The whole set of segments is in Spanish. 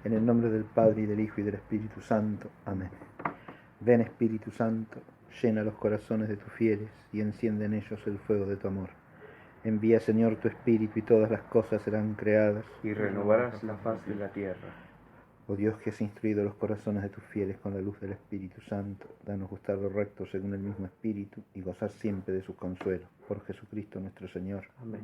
En el nombre del Padre, y del Hijo, y del Espíritu Santo. Amén. Ven, Espíritu Santo, llena los corazones de tus fieles y enciende en ellos el fuego de tu amor. Envía, Señor, tu Espíritu y todas las cosas serán creadas. Y renovarás la faz de la tierra. Oh Dios, que has instruido los corazones de tus fieles con la luz del Espíritu Santo, danos gustar lo recto según el mismo Espíritu y gozar siempre de sus consuelos. Por Jesucristo nuestro Señor. Amén.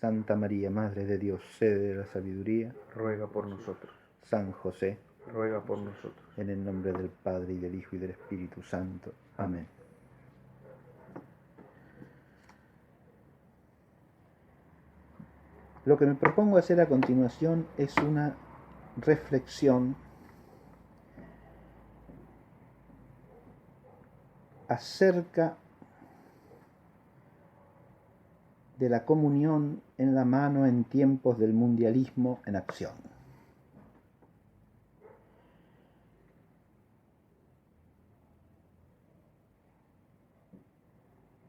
Santa María, Madre de Dios, sede de la sabiduría, Ruega por nosotros. San José, Ruega por nosotros. en el nombre del Padre, y del Hijo, y del Espíritu Santo. Amén. Lo que me propongo hacer a continuación es una reflexión acerca de la comunión en la mano en tiempos del mundialismo en acción.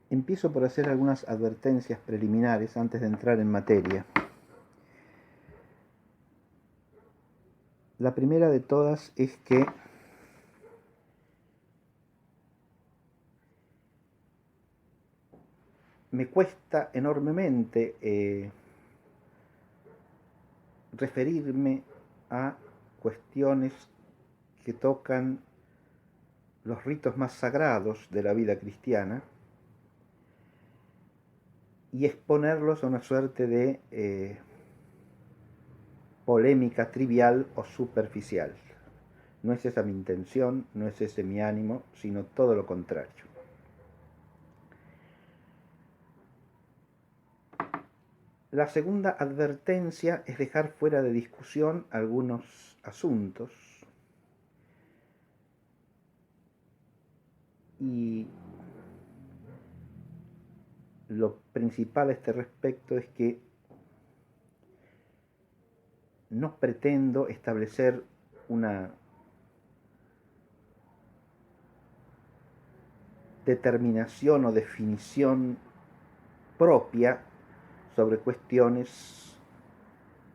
Empiezo por hacer algunas advertencias preliminares antes de entrar en materia. La primera de todas es que me cuesta enormemente referirme a cuestiones que tocan los ritos más sagrados de la vida cristiana y exponerlos a una suerte de polémica trivial o superficial. No es esa mi intención, no es ese mi ánimo, sino todo lo contrario. La segunda advertencia es dejar fuera de discusión algunos asuntos y lo principal a este respecto es que no pretendo establecer una determinación o definición propia sobre cuestiones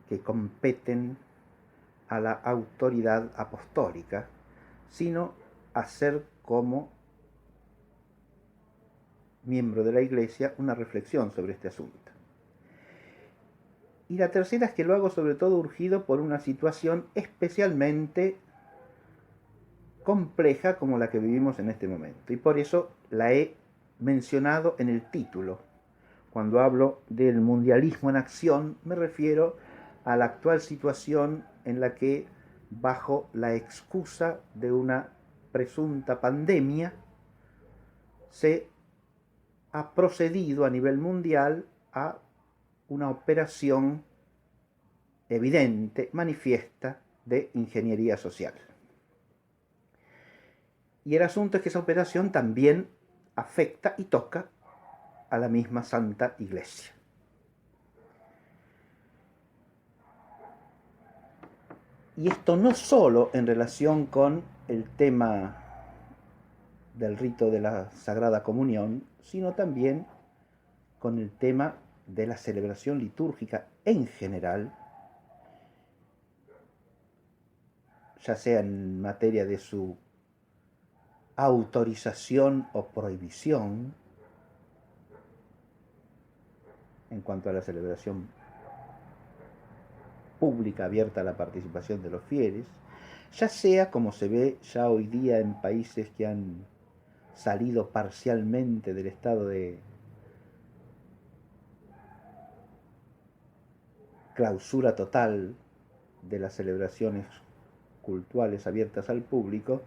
que competen a la autoridad apostólica, sino hacer como miembro de la Iglesia una reflexión sobre este asunto. Y la tercera es que lo hago sobre todo urgido por una situación especialmente compleja como la que vivimos en este momento. Y por eso la he mencionado en el título. Cuando hablo del mundialismo en acción, me refiero a la actual situación en la que, bajo la excusa de una presunta pandemia, se ha procedido a nivel mundial a una operación evidente, manifiesta, de ingeniería social. Y el asunto es que esa operación también afecta y toca a la misma Santa Iglesia. Y esto no solo en relación con el tema del rito de la Sagrada Comunión, sino también con el tema de la celebración litúrgica en general, ya sea en materia de su autorización o prohibición en cuanto a la celebración pública abierta a la participación de los fieles, ya sea como se ve ya hoy día en países que han salido parcialmente del estado de clausura total de las celebraciones cultuales abiertas al público,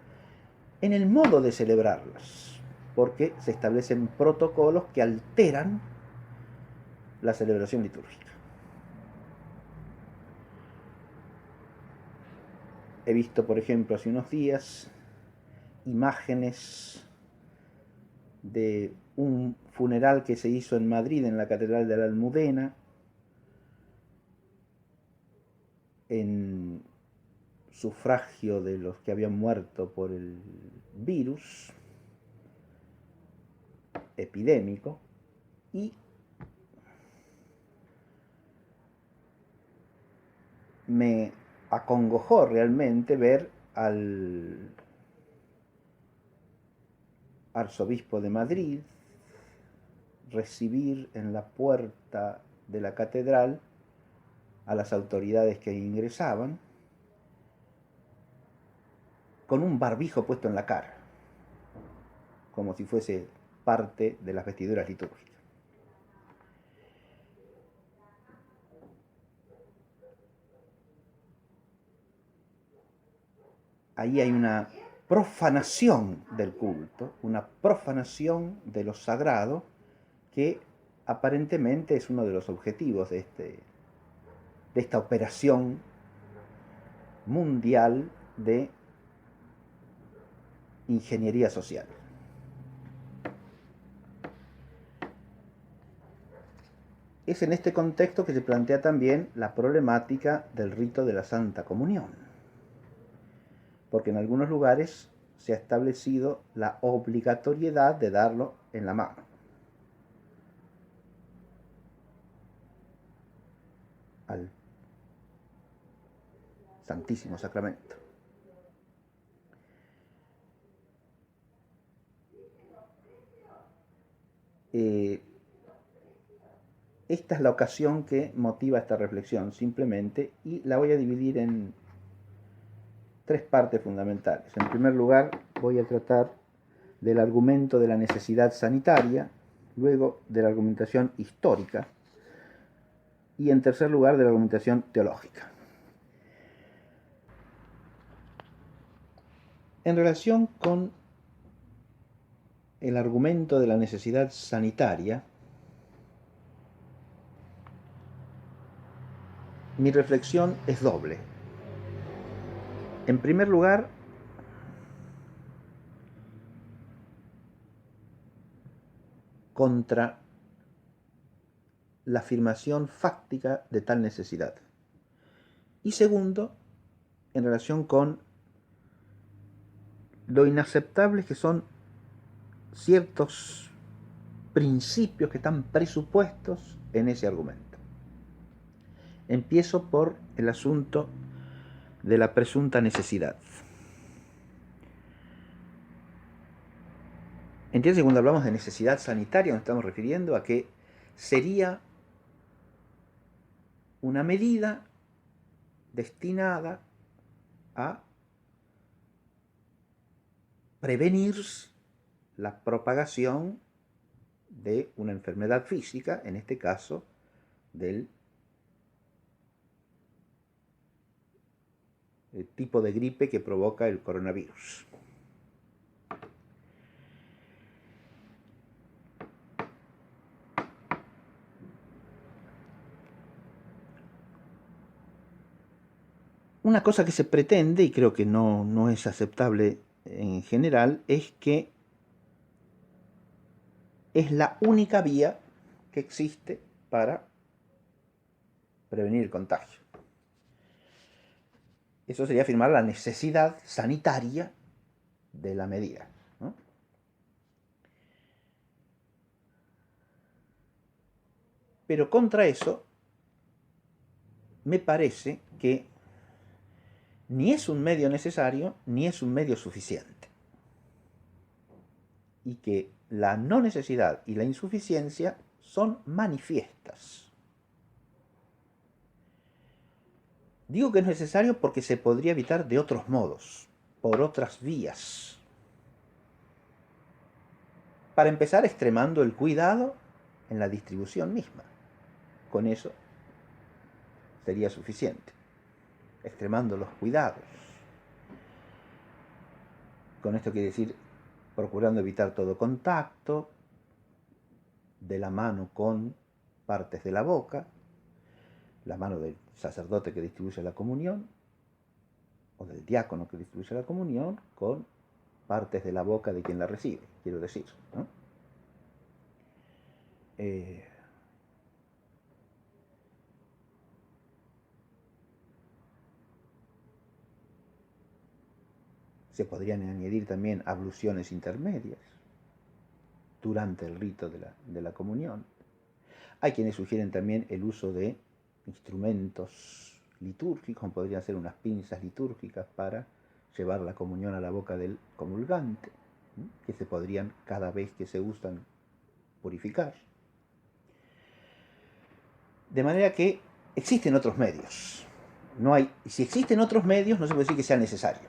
en el modo de celebrarlas, porque se establecen protocolos que alteran la celebración litúrgica. He visto, por ejemplo, hace unos días, imágenes de un funeral que se hizo en Madrid, en la Catedral de la Almudena, en sufragio de los que habían muerto por el virus epidémico, y me acongojó realmente ver al arzobispo de Madrid recibir en la puerta de la catedral a las autoridades que ingresaban con un barbijo puesto en la cara, como si fuese parte de las vestiduras litúrgicas. Ahí hay una profanación del culto, una profanación de lo sagrado, que aparentemente es uno de los objetivos de esta operación mundial de ingeniería social. Es en este contexto que se plantea también la problemática del rito de la Santa Comunión, porque en algunos lugares se ha establecido la obligatoriedad de darlo en la mano al Santísimo Sacramento. Esta es la ocasión que motiva esta reflexión simplemente, y la voy a dividir en 3 partes fundamentales. En primer lugar, voy a tratar del argumento de la necesidad sanitaria, luego de la argumentación histórica y en tercer lugar de la argumentación teológica. En relación con el argumento de la necesidad sanitaria, mi reflexión es doble. En primer lugar, contra la afirmación fáctica de tal necesidad. Y segundo, en relación con lo inaceptables que son ciertos principios que están presupuestos en ese argumento. Empiezo por el asunto de la presunta necesidad. Entiéndase, cuando hablamos de necesidad sanitaria nos estamos refiriendo a que sería una medida destinada a prevenir la propagación de una enfermedad física, en este caso del tipo de gripe que provoca el coronavirus. Una cosa que se pretende, y creo que no es aceptable en general, es que es la única vía que existe para prevenir el contagio. Eso sería afirmar la necesidad sanitaria de la medida, ¿no? Pero contra eso, me parece que ni es un medio necesario, ni es un medio suficiente. Y que la no necesidad y la insuficiencia son manifiestas. Digo que es necesario porque se podría evitar de otros modos, por otras vías. Para empezar, extremando el cuidado en la distribución misma. Con eso sería suficiente. Extremando los cuidados. Con esto quiere decir procurando evitar todo contacto, de la mano con partes de la boca, la mano del sacerdote que distribuye la comunión, o del diácono que distribuye la comunión, con partes de la boca de quien la recibe, quiero decir, ¿no? Se podrían añadir también abluciones intermedias durante el rito de la comunión. Hay quienes sugieren también el uso de instrumentos litúrgicos, como podrían ser unas pinzas litúrgicas para llevar la comunión a la boca del comulgante, que se podrían, cada vez que se usan, purificar. De manera que existen otros medios. Si existen otros medios, no se puede decir que sea necesario.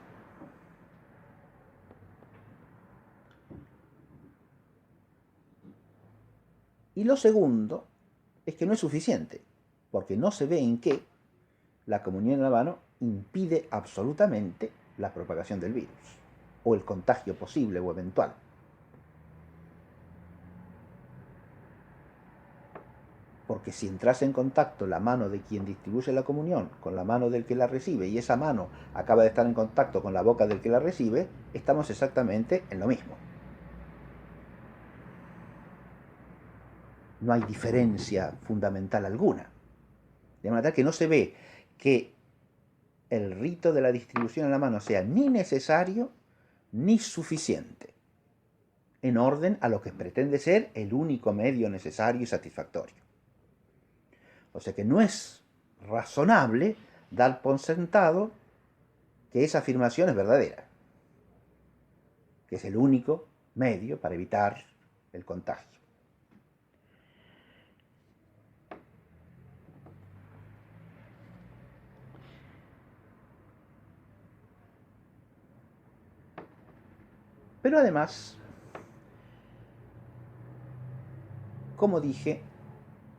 Y lo segundo es que no es suficiente, porque no se ve en qué la comunión en la mano impide absolutamente la propagación del virus, o el contagio posible o eventual. Porque si entrase en contacto la mano de quien distribuye la comunión con la mano del que la recibe, y esa mano acaba de estar en contacto con la boca del que la recibe, estamos exactamente en lo mismo. No hay diferencia fundamental alguna. De manera que no se ve que el rito de la distribución en la mano sea ni necesario ni suficiente, en orden a lo que pretende ser el único medio necesario y satisfactorio. O sea que no es razonable dar por sentado que esa afirmación es verdadera, que es el único medio para evitar el contagio. Pero además, como dije,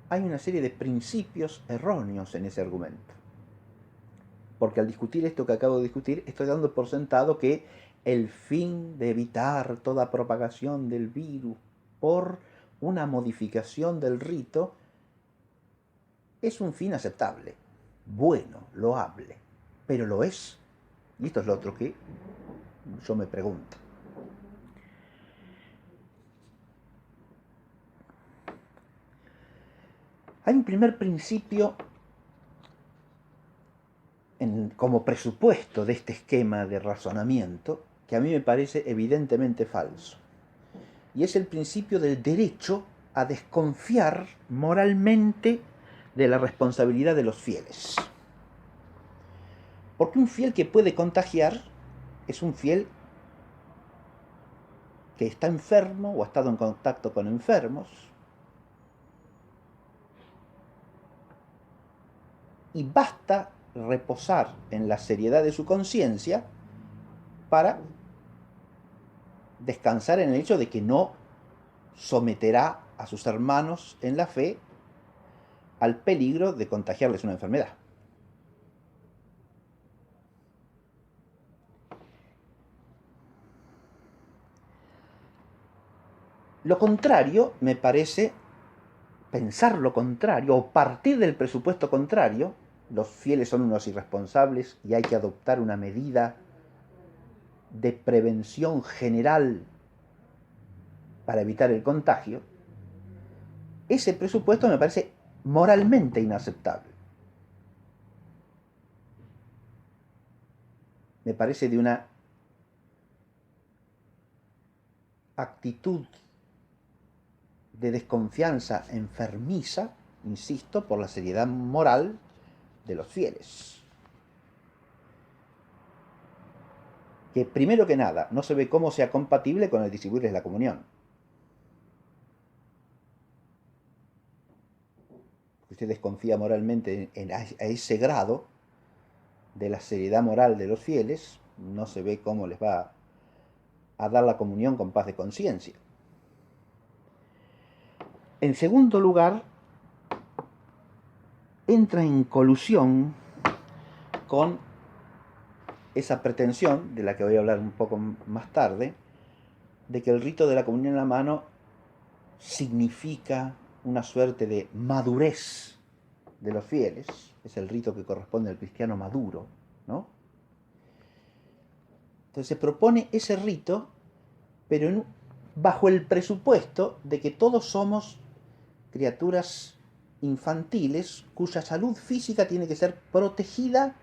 hay una serie de principios erróneos en ese argumento. Porque al discutir esto que acabo de discutir, estoy dando por sentado que el fin de evitar toda propagación del virus por una modificación del rito es un fin aceptable, bueno, loable, pero lo es. Y esto es lo otro que yo me pregunto. Hay un primer principio como presupuesto de este esquema de razonamiento que a mí me parece evidentemente falso. Y es el principio del derecho a desconfiar moralmente de la responsabilidad de los fieles. Porque un fiel que puede contagiar es un fiel que está enfermo o ha estado en contacto con enfermos, y basta reposar en la seriedad de su conciencia para descansar en el hecho de que no someterá a sus hermanos en la fe al peligro de contagiarles una enfermedad. Lo contrario, me parece, pensar lo contrario o partir del presupuesto contrario, los fieles son unos irresponsables y hay que adoptar una medida de prevención general para evitar el contagio, ese presupuesto me parece moralmente inaceptable. Me parece de una actitud de desconfianza enfermiza, insisto, por la seriedad moral de los fieles. Que primero que nada, no se ve cómo sea compatible con el distribuirles la comunión. Usted desconfía moralmente a ese grado de la seriedad moral de los fieles, no se ve cómo les va a dar la comunión con paz de conciencia. En segundo lugar, entra en colusión con esa pretensión, de la que voy a hablar un poco más tarde, de que el rito de la comunión en la mano significa una suerte de madurez de los fieles, es el rito que corresponde al cristiano maduro, ¿no? Entonces se propone ese rito, pero bajo el presupuesto de que todos somos criaturas infantiles cuya salud física tiene que ser protegida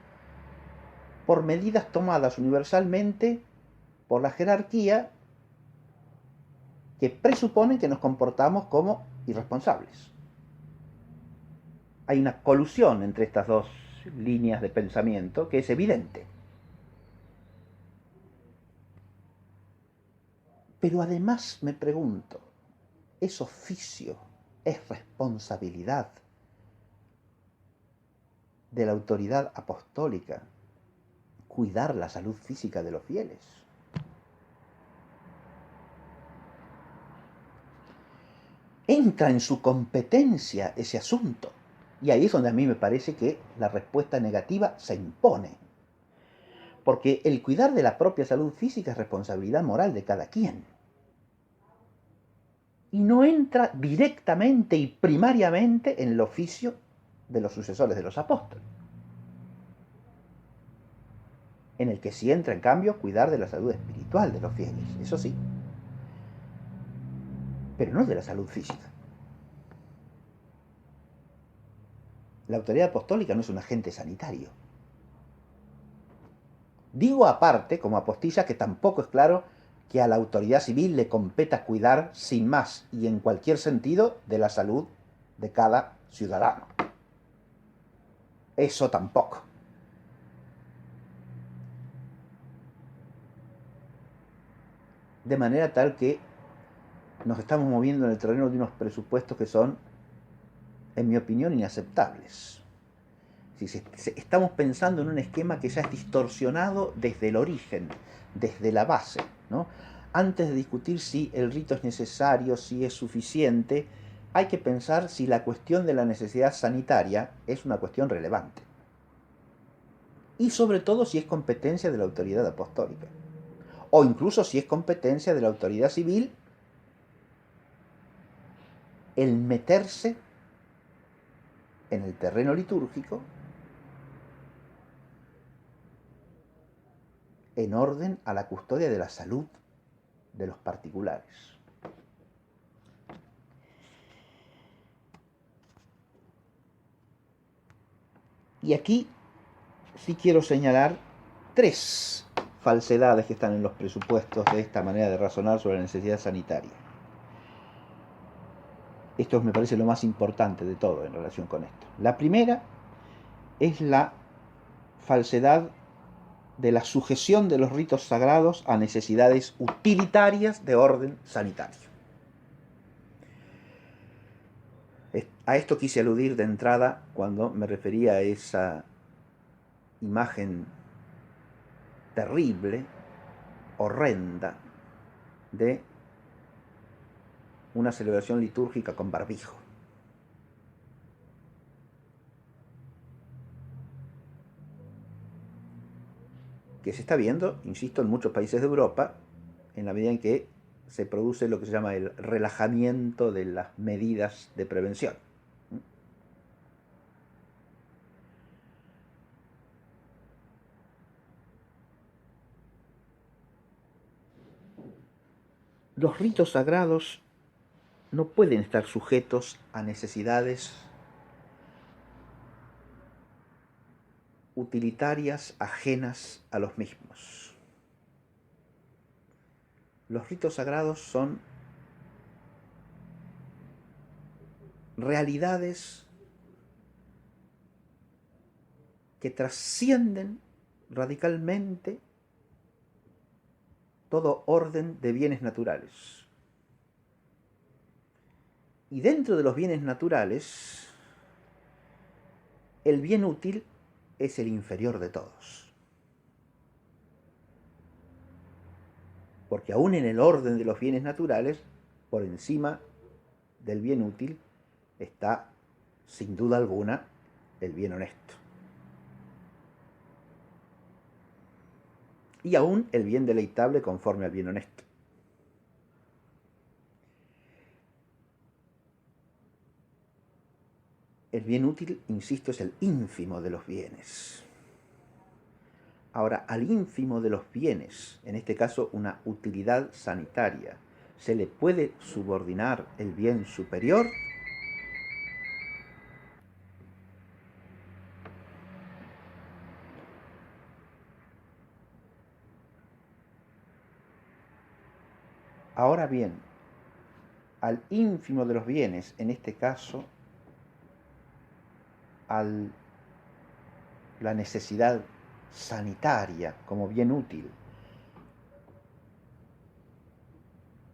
por medidas tomadas universalmente por la jerarquía que presuponen que nos comportamos como irresponsables. Hay una colusión entre estas dos líneas de pensamiento que es evidente. Pero además me pregunto, ¿es oficio, es responsabilidad de la autoridad apostólica cuidar la salud física de los fieles? Entra en su competencia ese asunto. Y ahí es donde a mí me parece que la respuesta negativa se impone. Porque el cuidar de la propia salud física es responsabilidad moral de cada quien. Y no entra directamente y primariamente en el oficio de los sucesores de los apóstoles. En el que sí entra, en cambio, cuidar de la salud espiritual de los fieles, eso sí. Pero no de la salud física. La autoridad apostólica no es un agente sanitario. Digo aparte, como apostilla, que tampoco es claro que a la autoridad civil le competa cuidar sin más y en cualquier sentido de la salud de cada ciudadano. Eso tampoco. De manera tal que nos estamos moviendo en el terreno de unos presupuestos que son, en mi opinión, inaceptables. Estamos pensando en un esquema que ya es distorsionado desde el origen, desde la base, ¿no? Antes de discutir si el rito es necesario, si es suficiente, hay que pensar si la cuestión de la necesidad sanitaria es una cuestión relevante. Y sobre todo si es competencia de la autoridad apostólica. O incluso si es competencia de la autoridad civil el meterse en el terreno litúrgico en orden a la custodia de la salud de los particulares. Y aquí sí quiero señalar 3 falsedades que están en los presupuestos de esta manera de razonar sobre la necesidad sanitaria. Esto me parece lo más importante de todo en relación con esto. La primera es la falsedad de la sujeción de los ritos sagrados a necesidades utilitarias de orden sanitario. A esto quise aludir de entrada cuando me refería a esa imagen terrible, horrenda, de una celebración litúrgica con barbijo. Que se está viendo, insisto, en muchos países de Europa, en la medida en que se produce lo que se llama el relajamiento de las medidas de prevención. Los ritos sagrados no pueden estar sujetos a necesidades utilitarias ajenas a los mismos. Los ritos sagrados son realidades que trascienden radicalmente todo orden de bienes naturales. Y dentro de los bienes naturales, el bien útil es el inferior de todos. Porque aún en el orden de los bienes naturales, por encima del bien útil, está, sin duda alguna, el bien honesto. Y aún el bien deleitable conforme al bien honesto. El bien útil, insisto, es el ínfimo de los bienes. Ahora, al ínfimo de los bienes, en este caso una utilidad sanitaria, ¿se le puede subordinar el bien superior? Ahora bien, al ínfimo de los bienes, en este caso, al la necesidad sanitaria como bien útil,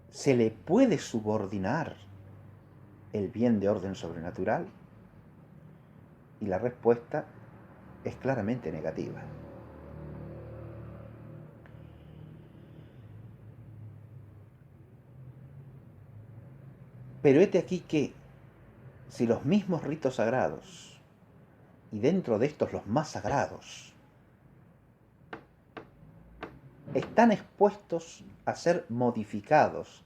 ¿se le puede subordinar el bien de orden sobrenatural? Y la respuesta es claramente negativa. Pero hete aquí que si los mismos ritos sagrados, y dentro de estos los más sagrados, están expuestos a ser modificados,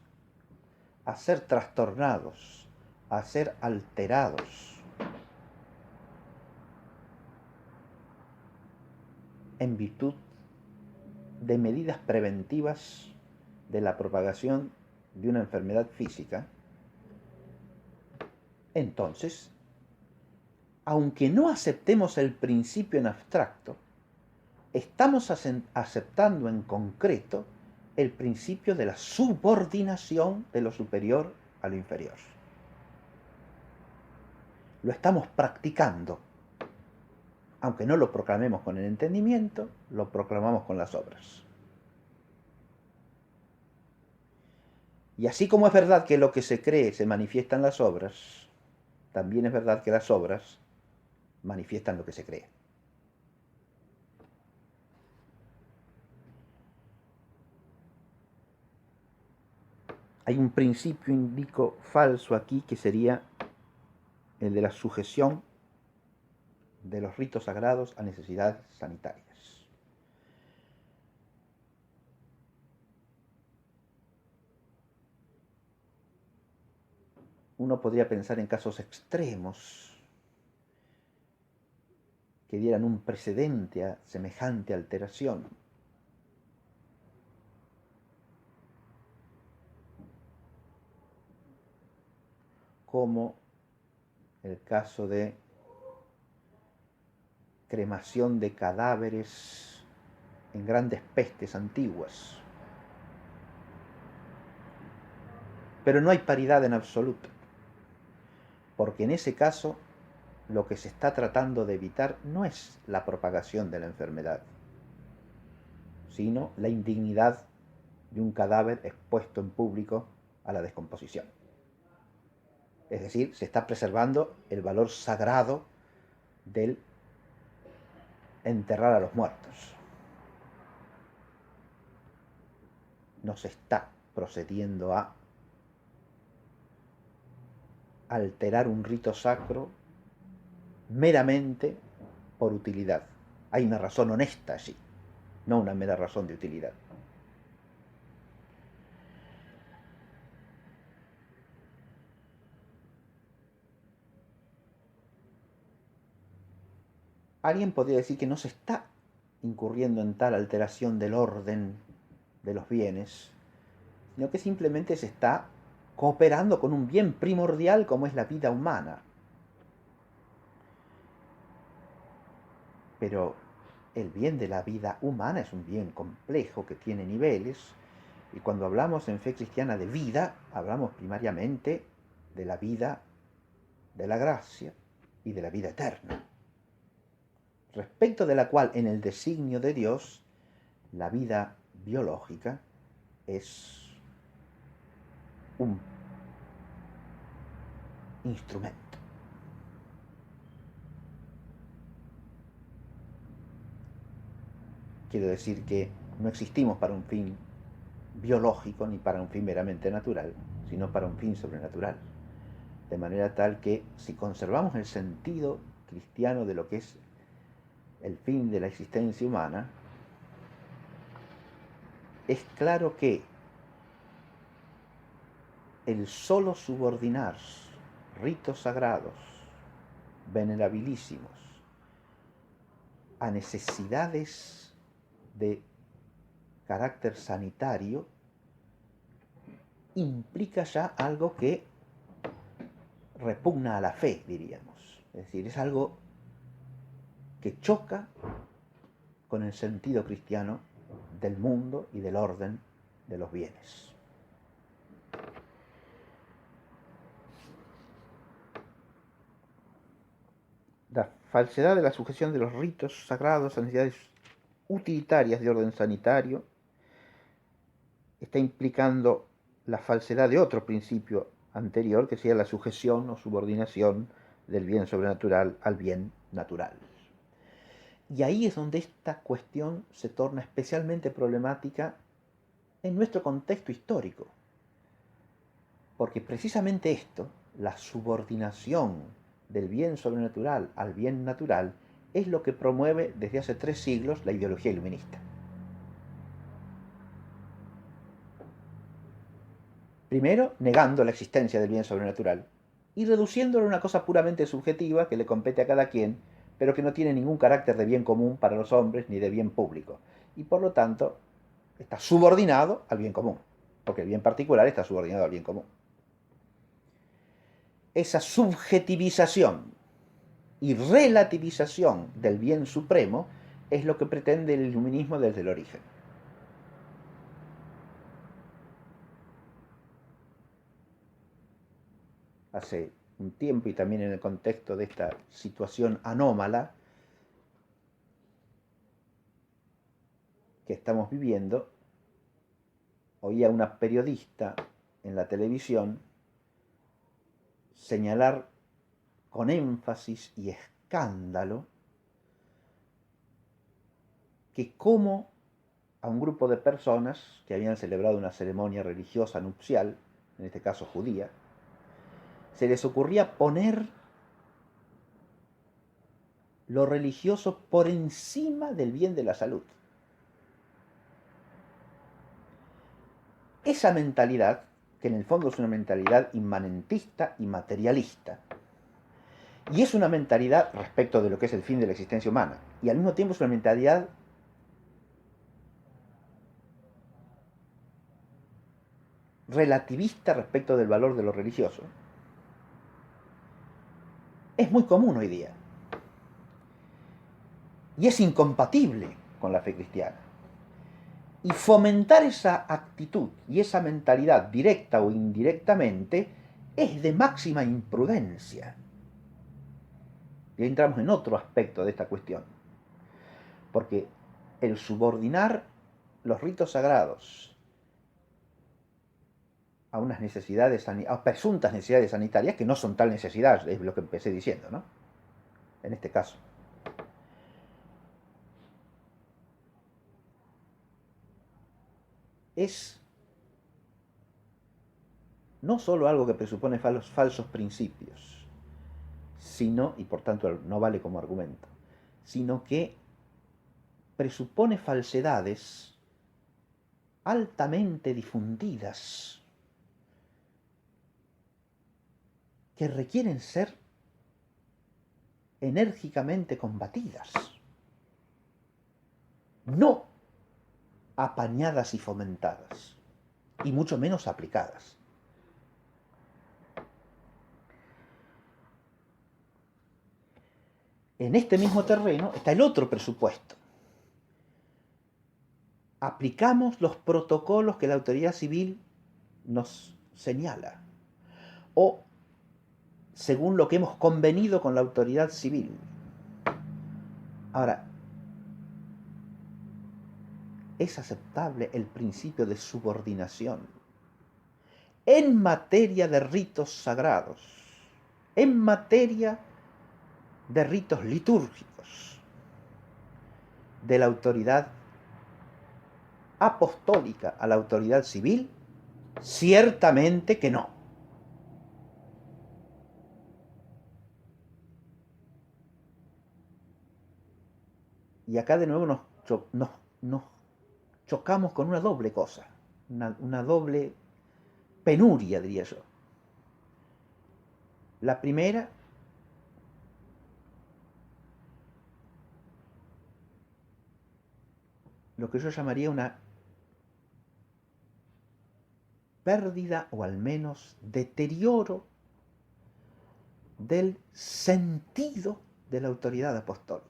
a ser trastornados, a ser alterados, en virtud de medidas preventivas de la propagación de una enfermedad física, entonces, aunque no aceptemos el principio en abstracto, estamos aceptando en concreto el principio de la subordinación de lo superior a lo inferior. Lo estamos practicando. Aunque no lo proclamemos con el entendimiento, lo proclamamos con las obras. Y así como es verdad que lo que se cree se manifiesta en las obras, también es verdad que las obras manifiestan lo que se cree. Hay un principio, indico, falso aquí, que sería el de la sujeción de los ritos sagrados a necesidades sanitarias. Uno podría pensar en casos extremos que dieran un precedente a semejante alteración. Como el caso de cremación de cadáveres en grandes pestes antiguas. Pero no hay paridad en absoluto, porque en ese caso lo que se está tratando de evitar no es la propagación de la enfermedad, sino la indignidad de un cadáver expuesto en público a la descomposición. Es decir, se está preservando el valor sagrado del enterrar a los muertos. No se está procediendo a alterar un rito sacro meramente por utilidad. Hay una razón honesta allí, no una mera razón de utilidad. Alguien podría decir que no se está incurriendo en tal alteración del orden de los bienes, sino que simplemente se está cooperando con un bien primordial como es la vida humana. Pero el bien de la vida humana es un bien complejo que tiene niveles, y cuando hablamos en fe cristiana de vida, hablamos primariamente de la vida de la gracia y de la vida eterna, respecto de la cual en el designio de Dios la vida biológica es un instrumento. Quiero decir que no existimos para un fin biológico ni para un fin meramente natural, sino para un fin sobrenatural. De manera tal que si conservamos el sentido cristiano de lo que es el fin de la existencia humana, es claro que el solo subordinar ritos sagrados, venerabilísimos, a necesidades de carácter sanitario, implica ya algo que repugna a la fe, diríamos. Es decir, es algo que choca con el sentido cristiano del mundo y del orden de los bienes. La falsedad de la sujeción de los ritos sagrados a necesidades utilitarias de orden sanitario está implicando la falsedad de otro principio anterior, que sería la sujeción o subordinación del bien sobrenatural al bien natural. Y ahí es donde esta cuestión se torna especialmente problemática en nuestro contexto histórico, porque precisamente esto, la subordinación del bien sobrenatural al bien natural, es lo que promueve desde hace 3 siglos la ideología iluminista. Primero, negando la existencia del bien sobrenatural y reduciéndolo a una cosa puramente subjetiva que le compete a cada quien, pero que no tiene ningún carácter de bien común para los hombres ni de bien público, y por lo tanto está subordinado al bien común, porque el bien particular está subordinado al bien común. Esa subjetivización y relativización del bien supremo es lo que pretende el iluminismo desde el origen. Hace un tiempo, y también en el contexto de esta situación anómala que estamos viviendo, oía una periodista en la televisión señalar con énfasis y escándalo que cómo a un grupo de personas que habían celebrado una ceremonia religiosa nupcial, en este caso judía, se les ocurría poner lo religioso por encima del bien de la salud. Esa mentalidad, que en el fondo es una mentalidad inmanentista y materialista, y es una mentalidad respecto de lo que es el fin de la existencia humana, y al mismo tiempo es una mentalidad relativista respecto del valor de lo religioso, es muy común hoy día. Y es incompatible con la fe cristiana. Y fomentar esa actitud y esa mentalidad, directa o indirectamente, es de máxima imprudencia. Y entramos en otro aspecto de esta cuestión. Porque el subordinar los ritos sagrados a unas necesidades, a presuntas necesidades sanitarias, que no son tal necesidad, es lo que empecé diciendo, ¿no? En este caso. Es no solo algo que presupone falsos principios, sino, y por tanto no vale como argumento, sino que presupone falsedades altamente difundidas que requieren ser enérgicamente combatidas, no apañadas y fomentadas, y mucho menos aplicadas. En este mismo terreno está el otro presupuesto. Aplicamos los protocolos que la autoridad civil nos señala, o según lo que hemos convenido con la autoridad civil. Ahora, ¿es aceptable el principio de subordinación en materia de ritos sagrados, en materia de ritos litúrgicos, de la autoridad apostólica a la autoridad civil? Ciertamente que no. Y acá de nuevo nos chocamos con una doble cosa, una doble penuria, diría yo. La primera, lo que yo llamaría una pérdida o al menos deterioro del sentido de la autoridad apostólica.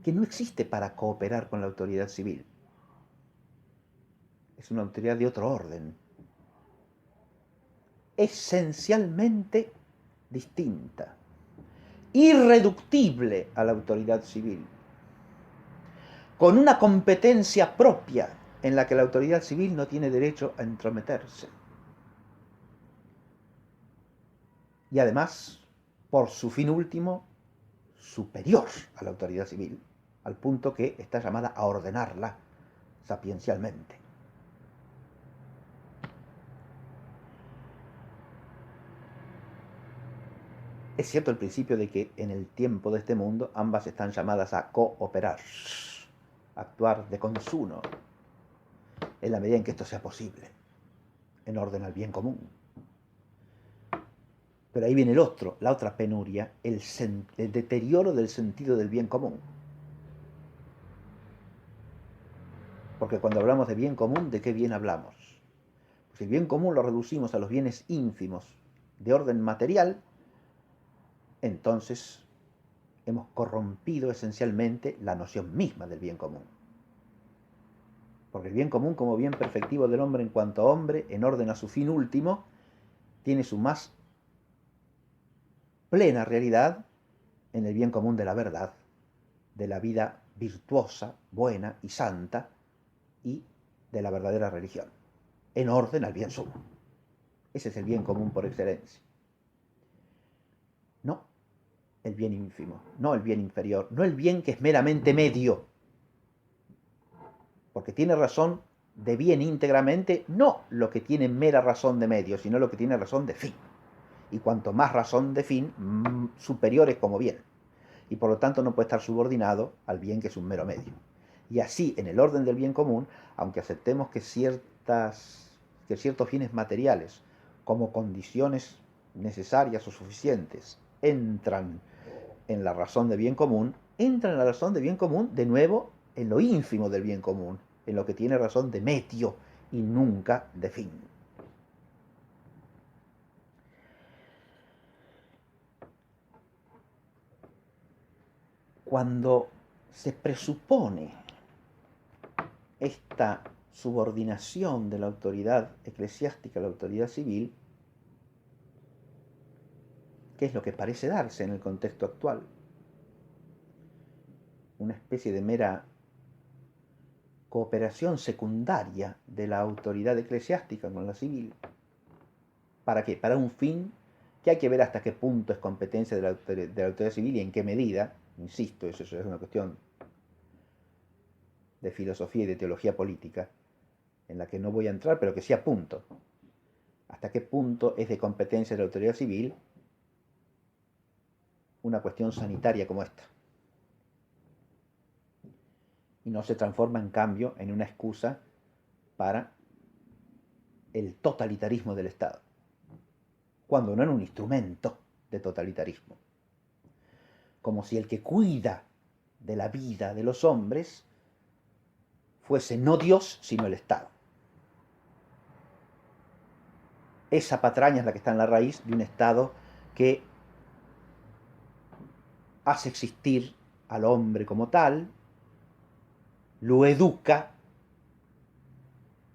Que no existe para cooperar con la autoridad civil. es una autoridad de otro orden, esencialmente distinta, irreductible a la autoridad civil, con una competencia propia en la que la autoridad civil no tiene derecho a entrometerse. Y además, por su fin último, superior a la autoridad civil, al punto que está llamada a ordenarla sapiencialmente. Es cierto el principio de que en el tiempo de este mundo ambas están llamadas a cooperar, actuar de consuno, en la medida en que esto sea posible, en orden al bien común. Pero ahí viene la otra penuria, el deterioro del sentido del bien común. Porque cuando hablamos de bien común, ¿de qué bien hablamos? Pues el bien común lo reducimos a los bienes ínfimos de orden material, entonces hemos corrompido esencialmente la noción misma del bien común. Porque el bien común, como bien perfectivo del hombre en cuanto a hombre, en orden a su fin último, tiene su más plena realidad en el bien común de la verdad, de la vida virtuosa, buena y santa, y de la verdadera religión, en orden al bien sumo. Ese es el bien común por excelencia. No el bien ínfimo, no el bien inferior, no el bien que es meramente medio, porque tiene razón de bien íntegramente, no lo que tiene mera razón de medio, sino lo que tiene razón de fin. Y cuanto más razón de fin, superior es como bien. Y por lo tanto no puede estar subordinado al bien que es un mero medio. Y así, en el orden del bien común, aunque aceptemos que ciertos fines materiales, como condiciones necesarias o suficientes, entran en la razón de bien común, entran en la razón de bien común de nuevo en lo ínfimo del bien común, en lo que tiene razón de medio y nunca de fin. Cuando se presupone esta subordinación de la autoridad eclesiástica a la autoridad civil, ¿qué es lo que parece darse en el contexto actual? Una especie de mera cooperación secundaria de la autoridad eclesiástica con la civil. ¿Para qué? Para un fin que hay que ver hasta qué punto es competencia de la autoridad civil y en qué medida. Insisto, eso es una cuestión de filosofía y de teología política, en la que no voy a entrar, pero que sí apunto. ¿Hasta qué punto es de competencia de la autoridad civil una cuestión sanitaria como esta? Y no se transforma, en cambio, en una excusa para el totalitarismo del Estado, cuando no en un instrumento de totalitarismo. Como si el que cuida de la vida de los hombres fuese no Dios, sino el Estado. Esa patraña es la que está en la raíz de un Estado que hace existir al hombre como tal, lo educa,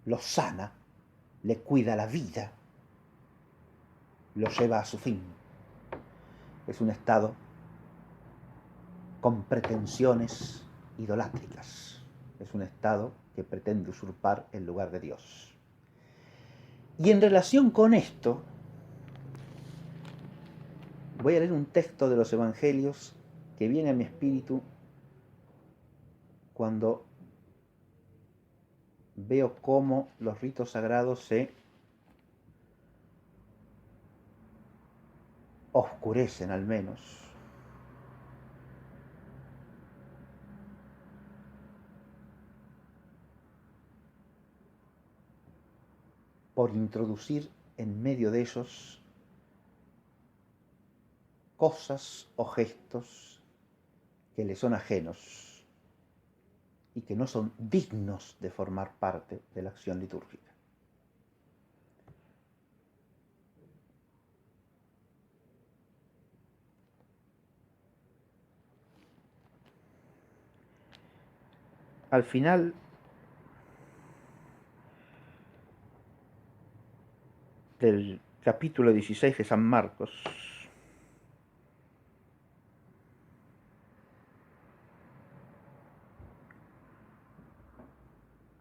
lo sana, le cuida la vida, lo lleva a su fin. Es un Estado con pretensiones idolátricas. Es un Estado que pretende usurpar el lugar de Dios. Y en relación con esto, voy a leer un texto de los Evangelios que viene a mi espíritu cuando veo cómo los ritos sagrados se oscurecen, al menos, por introducir en medio de ellos cosas o gestos que le son ajenos y que no son dignos de formar parte de la acción litúrgica. Al final, del capítulo 16 de San Marcos,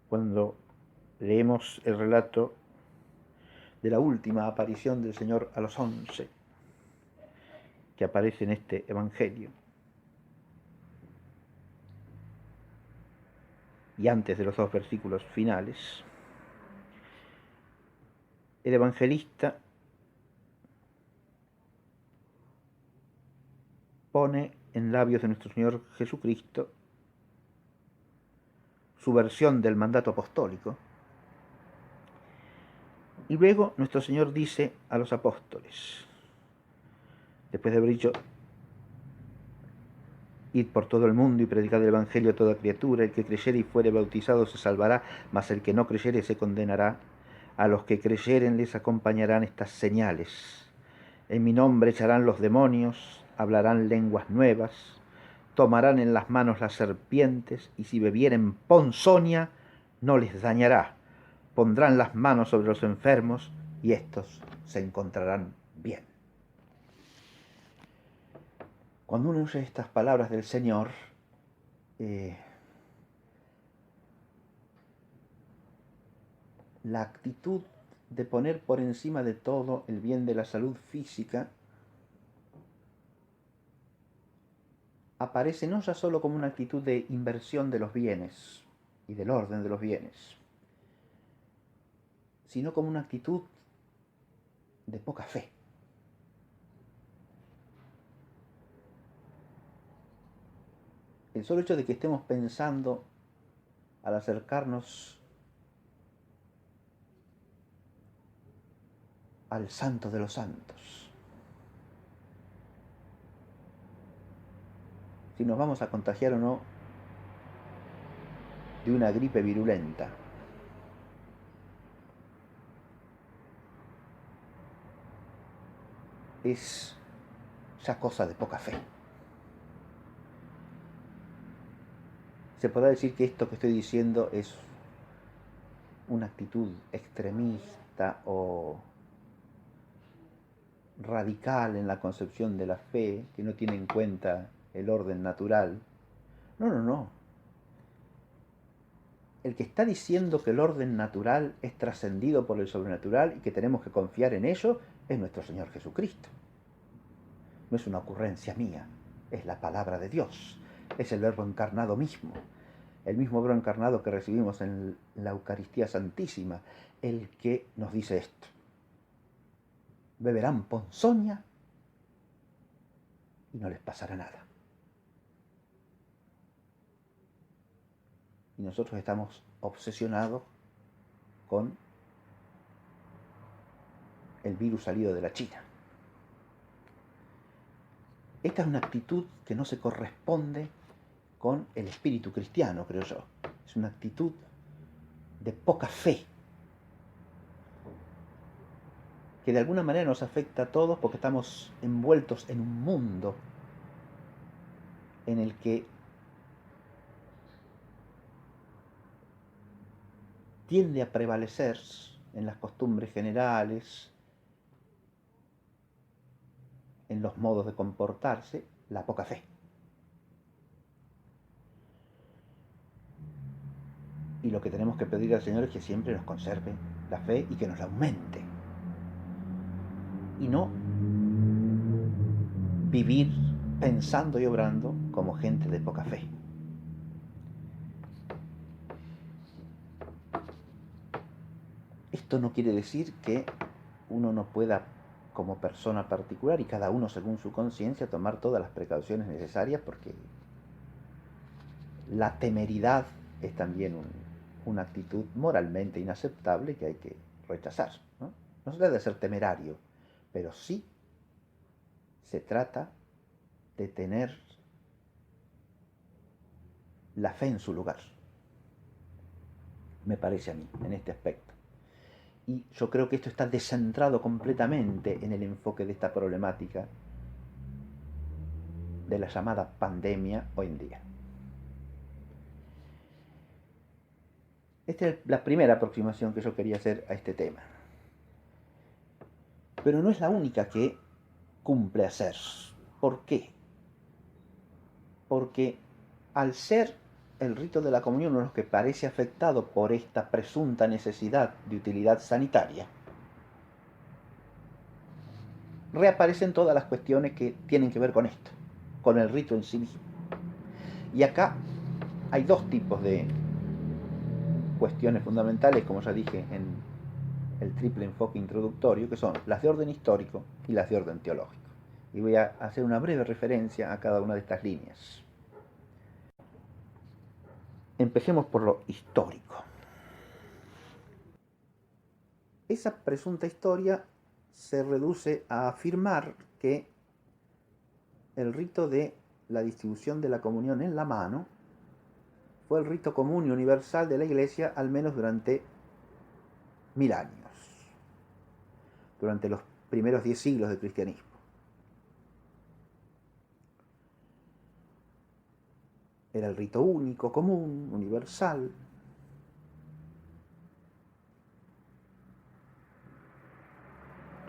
cuando leemos el relato de la última aparición del Señor a los 11, que aparece en este Evangelio. Y antes de los 2 versículos finales, el evangelista pone en labios de nuestro Señor Jesucristo su versión del mandato apostólico. Y luego nuestro Señor dice a los apóstoles, después de haber dicho: id por todo el mundo y predicad el Evangelio a toda criatura, el que creyere y fuere bautizado se salvará, mas el que no creyere se condenará. A los que creyeren les acompañarán estas señales: en mi nombre echarán los demonios, hablarán lenguas nuevas, tomarán en las manos las serpientes, y si bebieren ponzoña no les dañará. Pondrán las manos sobre los enfermos y éstos se encontrarán bien. Cuando uno oye estas palabras del Señor, la actitud de poner por encima de todo el bien de la salud física aparece no ya solo como una actitud de inversión de los bienes y del orden de los bienes, sino como una actitud de poca fe. El solo hecho de que estemos pensando al acercarnos al Santo de los Santos, si nos vamos a contagiar o no de una gripe virulenta, es ya cosa de poca fe. Se podrá decir que esto que estoy diciendo es una actitud extremista o radical en la concepción de la fe, que no tiene en cuenta el orden natural. No. El que está diciendo que el orden natural es trascendido por el sobrenatural y que tenemos que confiar en ello es nuestro Señor Jesucristo. No es una ocurrencia mía, es la palabra de Dios, es el Verbo encarnado mismo, el mismo Verbo encarnado que recibimos en la Eucaristía Santísima, el que nos dice esto: beberán ponzoña y no les pasará nada. Y nosotros estamos obsesionados con el virus salido de la China. Esta es una actitud que no se corresponde con el espíritu cristiano, creo yo. Es una actitud de poca fe, que de alguna manera nos afecta a todos porque estamos envueltos en un mundo en el que tiende a prevalecer en las costumbres generales, en los modos de comportarse, la poca fe. Y lo que tenemos que pedir al Señor es que siempre nos conserve la fe y que nos la aumente. Y no vivir pensando y obrando como gente de poca fe. Esto no quiere decir que uno no pueda, como persona particular, y cada uno según su conciencia, tomar todas las precauciones necesarias, porque la temeridad es también una actitud moralmente inaceptable que hay que rechazar, ¿no? No se trata de ser temerario, pero sí se trata de tener la fe en su lugar, me parece a mí, en este aspecto. Y yo creo que esto está descentrado completamente en el enfoque de esta problemática de la llamada pandemia hoy en día. Esta es la primera aproximación que yo quería hacer a este tema. pero no es la única que cumple hacer. ¿Por qué? Porque al ser el rito de la comunión uno de los que parece afectado por esta presunta necesidad de utilidad sanitaria, reaparecen todas las cuestiones que tienen que ver con esto, con el rito en sí mismo. Y acá hay dos tipos de cuestiones fundamentales, como ya dije en el triple enfoque introductorio, que son las de orden histórico y las de orden teológico. Y voy a hacer una breve referencia a cada una de estas líneas. Empecemos por lo histórico. Esa presunta historia se reduce a afirmar que el rito de la distribución de la comunión en la mano fue el rito común y universal de la Iglesia al menos durante 1000 años, durante los primeros 10 siglos del cristianismo. Era el rito único, común, universal.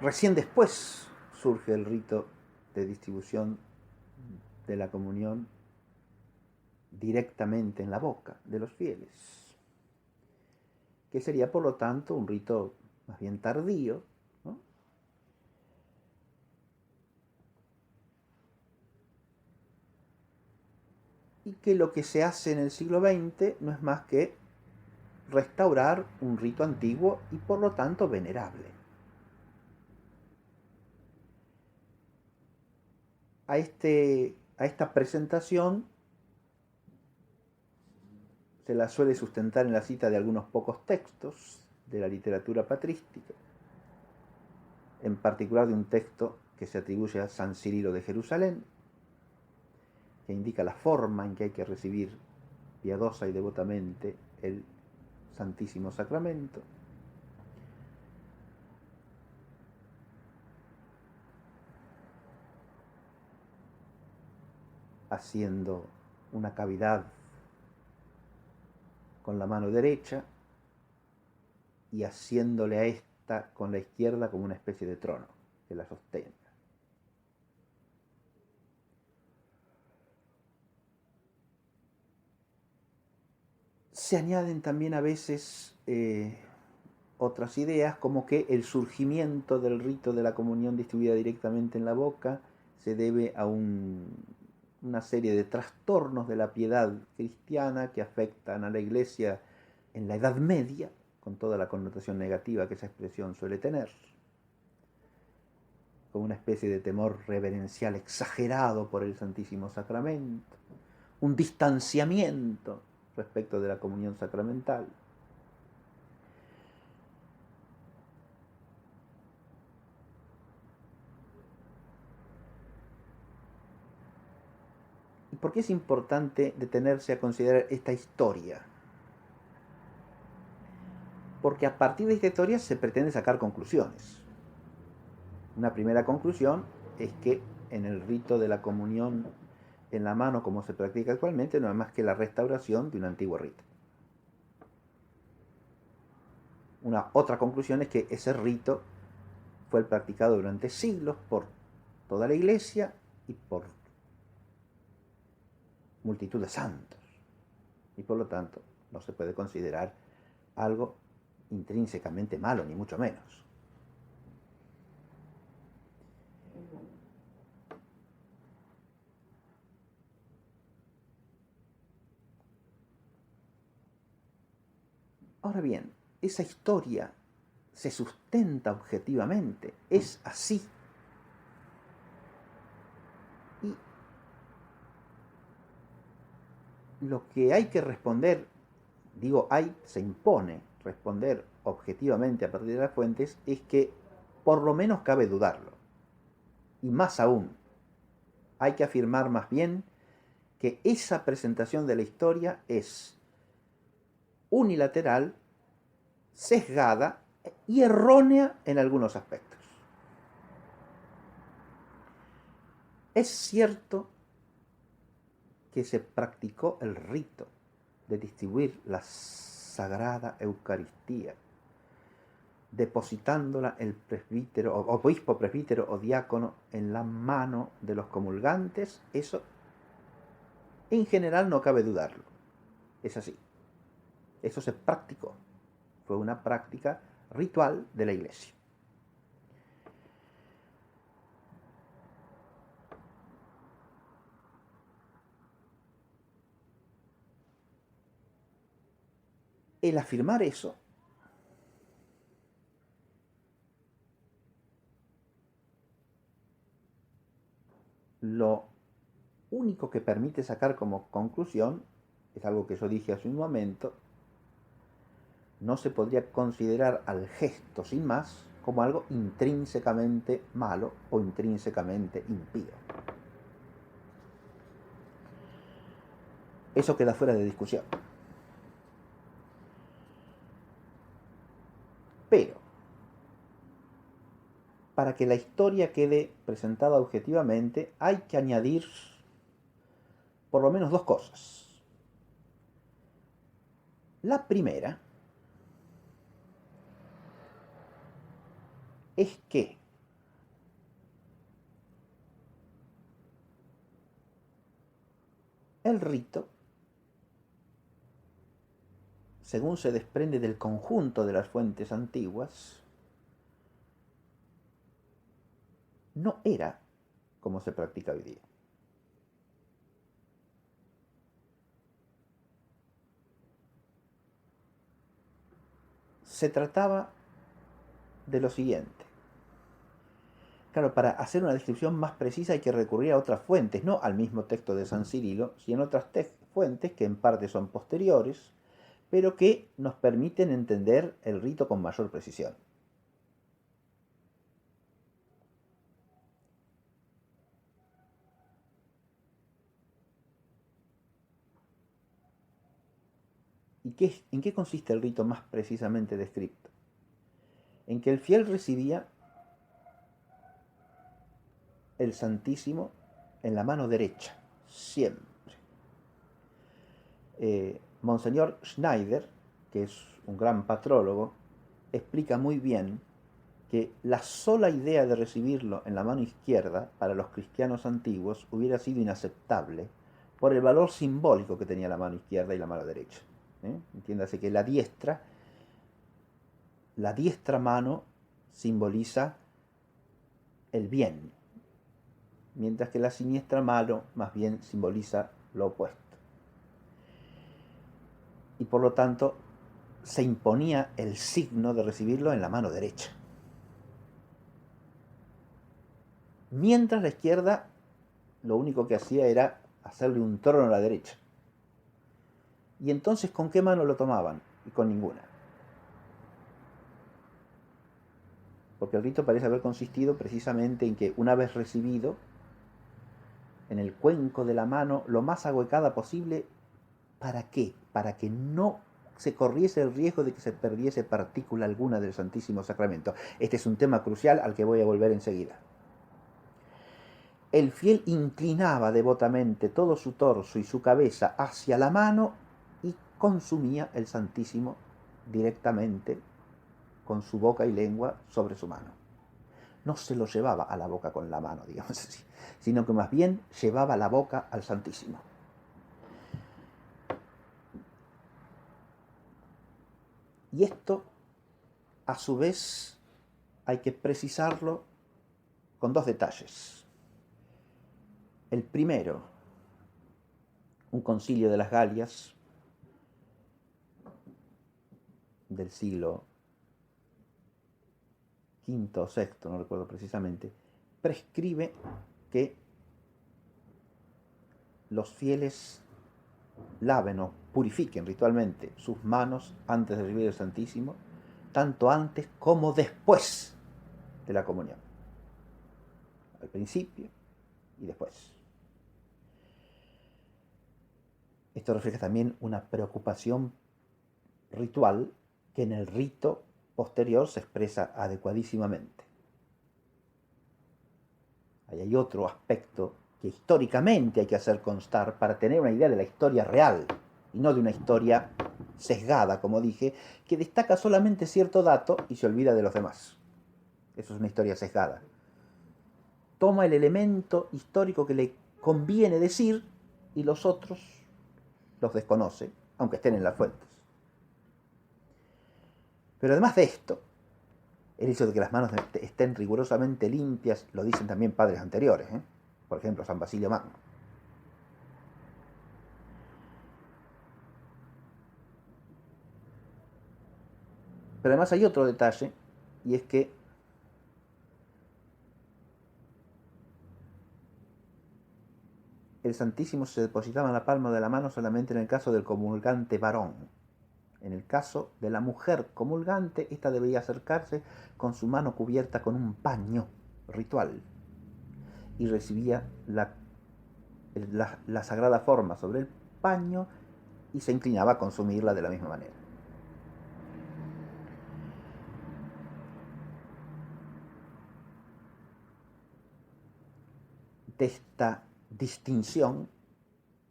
Recién después surge el rito de distribución de la comunión directamente en la boca de los fieles, que sería por lo tanto un rito más bien tardío, ¿no? Y que lo que se hace en el siglo XX no es más que restaurar un rito antiguo y por lo tanto venerable. A esta presentación se la suele sustentar en la cita de algunos pocos textos de la literatura patrística, en particular de un texto que se atribuye a San Cirilo de Jerusalén, que indica la forma en que hay que recibir piadosa y devotamente el Santísimo Sacramento. Haciendo una cavidad con la mano derecha y haciéndole a esta con la izquierda como una especie de trono que la sostenga. Se añaden también a veces otras ideas, como que el surgimiento del rito de la comunión distribuida directamente en la boca se debe a una serie de trastornos de la piedad cristiana que afectan a la Iglesia en la Edad Media, con toda la connotación negativa que esa expresión suele tener, con una especie de temor reverencial exagerado por el Santísimo Sacramento, un distanciamiento respecto de la comunión sacramental. ¿Y por qué es importante detenerse a considerar esta historia? Porque a partir de esta historia se pretende sacar conclusiones. Una primera conclusión es que en el rito de la comunión en la mano, como se practica actualmente, no es más que la restauración de un antiguo rito. Una otra conclusión es que ese rito fue practicado durante siglos por toda la Iglesia y por multitud de santos, y por lo tanto no se puede considerar algo intrínsecamente malo, ni mucho menos. Ahora bien, esa historia se sustenta objetivamente, es así. Y lo que hay que responder, se impone responder objetivamente a partir de las fuentes, es que por lo menos cabe dudarlo. Y más aún, hay que afirmar más bien que esa presentación de la historia es unilateral, sesgada y errónea en algunos aspectos. Es cierto que se practicó el rito de distribuir la Sagrada Eucaristía depositándola el presbítero, o obispo, presbítero o diácono en la mano de los comulgantes, eso en general no cabe dudarlo. Es así. Eso se practicó. Fue una práctica ritual de la Iglesia. El afirmar eso lo único que permite sacar como conclusión es algo que yo dije hace un momento: no se podría considerar al gesto sin más como algo intrínsecamente malo o intrínsecamente impío. Eso queda fuera de discusión. Pero, para que la historia quede presentada objetivamente, hay que añadir por lo menos dos cosas. La primera es que el rito, según se desprende del conjunto de las fuentes antiguas, no era como se practica hoy día. Se trataba de lo siguiente. Claro, para hacer una descripción más precisa hay que recurrir a otras fuentes, no al mismo texto de San Cirilo, sino a otras fuentes que en parte son posteriores, pero que nos permiten entender el rito con mayor precisión. ¿Y en qué consiste el rito más precisamente descrito? En que el fiel recibía el Santísimo en la mano derecha, siempre. Monseñor Schneider, que es un gran patrólogo, explica muy bien que la sola idea de recibirlo en la mano izquierda para los cristianos antiguos hubiera sido inaceptable por el valor simbólico que tenía la mano izquierda y la mano derecha. Entiéndase que la diestra mano simboliza el bien, mientras que la siniestra mano más bien simboliza lo opuesto. Y por lo tanto se imponía el signo de recibirlo en la mano derecha. Mientras la izquierda lo único que hacía era hacerle un trono a la derecha. Y entonces, ¿con qué mano lo tomaban? Y con ninguna. Porque el rito parece haber consistido precisamente en que, una vez recibido, en el cuenco de la mano, lo más ahuecada posible. ¿Para qué? Para que no se corriese el riesgo de que se perdiese partícula alguna del Santísimo Sacramento. Este es un tema crucial al que voy a volver enseguida. El fiel inclinaba devotamente todo su torso y su cabeza hacia la mano y consumía el Santísimo directamente con su boca y lengua sobre su mano. No se lo llevaba a la boca con la mano, digamos así, sino que más bien llevaba la boca al Santísimo. Y esto, a su vez, hay que precisarlo con dos detalles. El primero, un concilio de las Galias del siglo V o VI, no recuerdo precisamente, prescribe que los fieles laven o purifiquen ritualmente sus manos antes de recibir el Santísimo, tanto antes como después de la comunión. Al principio y después. Esto refleja también una preocupación ritual que en el rito posterior se expresa adecuadísimamente. Ahí hay otro aspecto que históricamente hay que hacer constar para tener una idea de la historia real y no de una historia sesgada, como dije, que destaca solamente cierto dato y se olvida de los demás. Eso es una historia sesgada. Toma el elemento histórico que le conviene decir y los otros los desconoce, aunque estén en las fuentes. Pero además de esto, el hecho de que las manos estén rigurosamente limpias, lo dicen también padres anteriores, por ejemplo, San Basilio Magno. Pero además hay otro detalle, y es que el Santísimo se depositaba en la palma de la mano solamente en el caso del comulgante varón. En el caso de la mujer comulgante, ésta debía acercarse con su mano cubierta con un paño ritual y recibía la sagrada forma sobre el paño y se inclinaba a consumirla de la misma manera. De esta distinción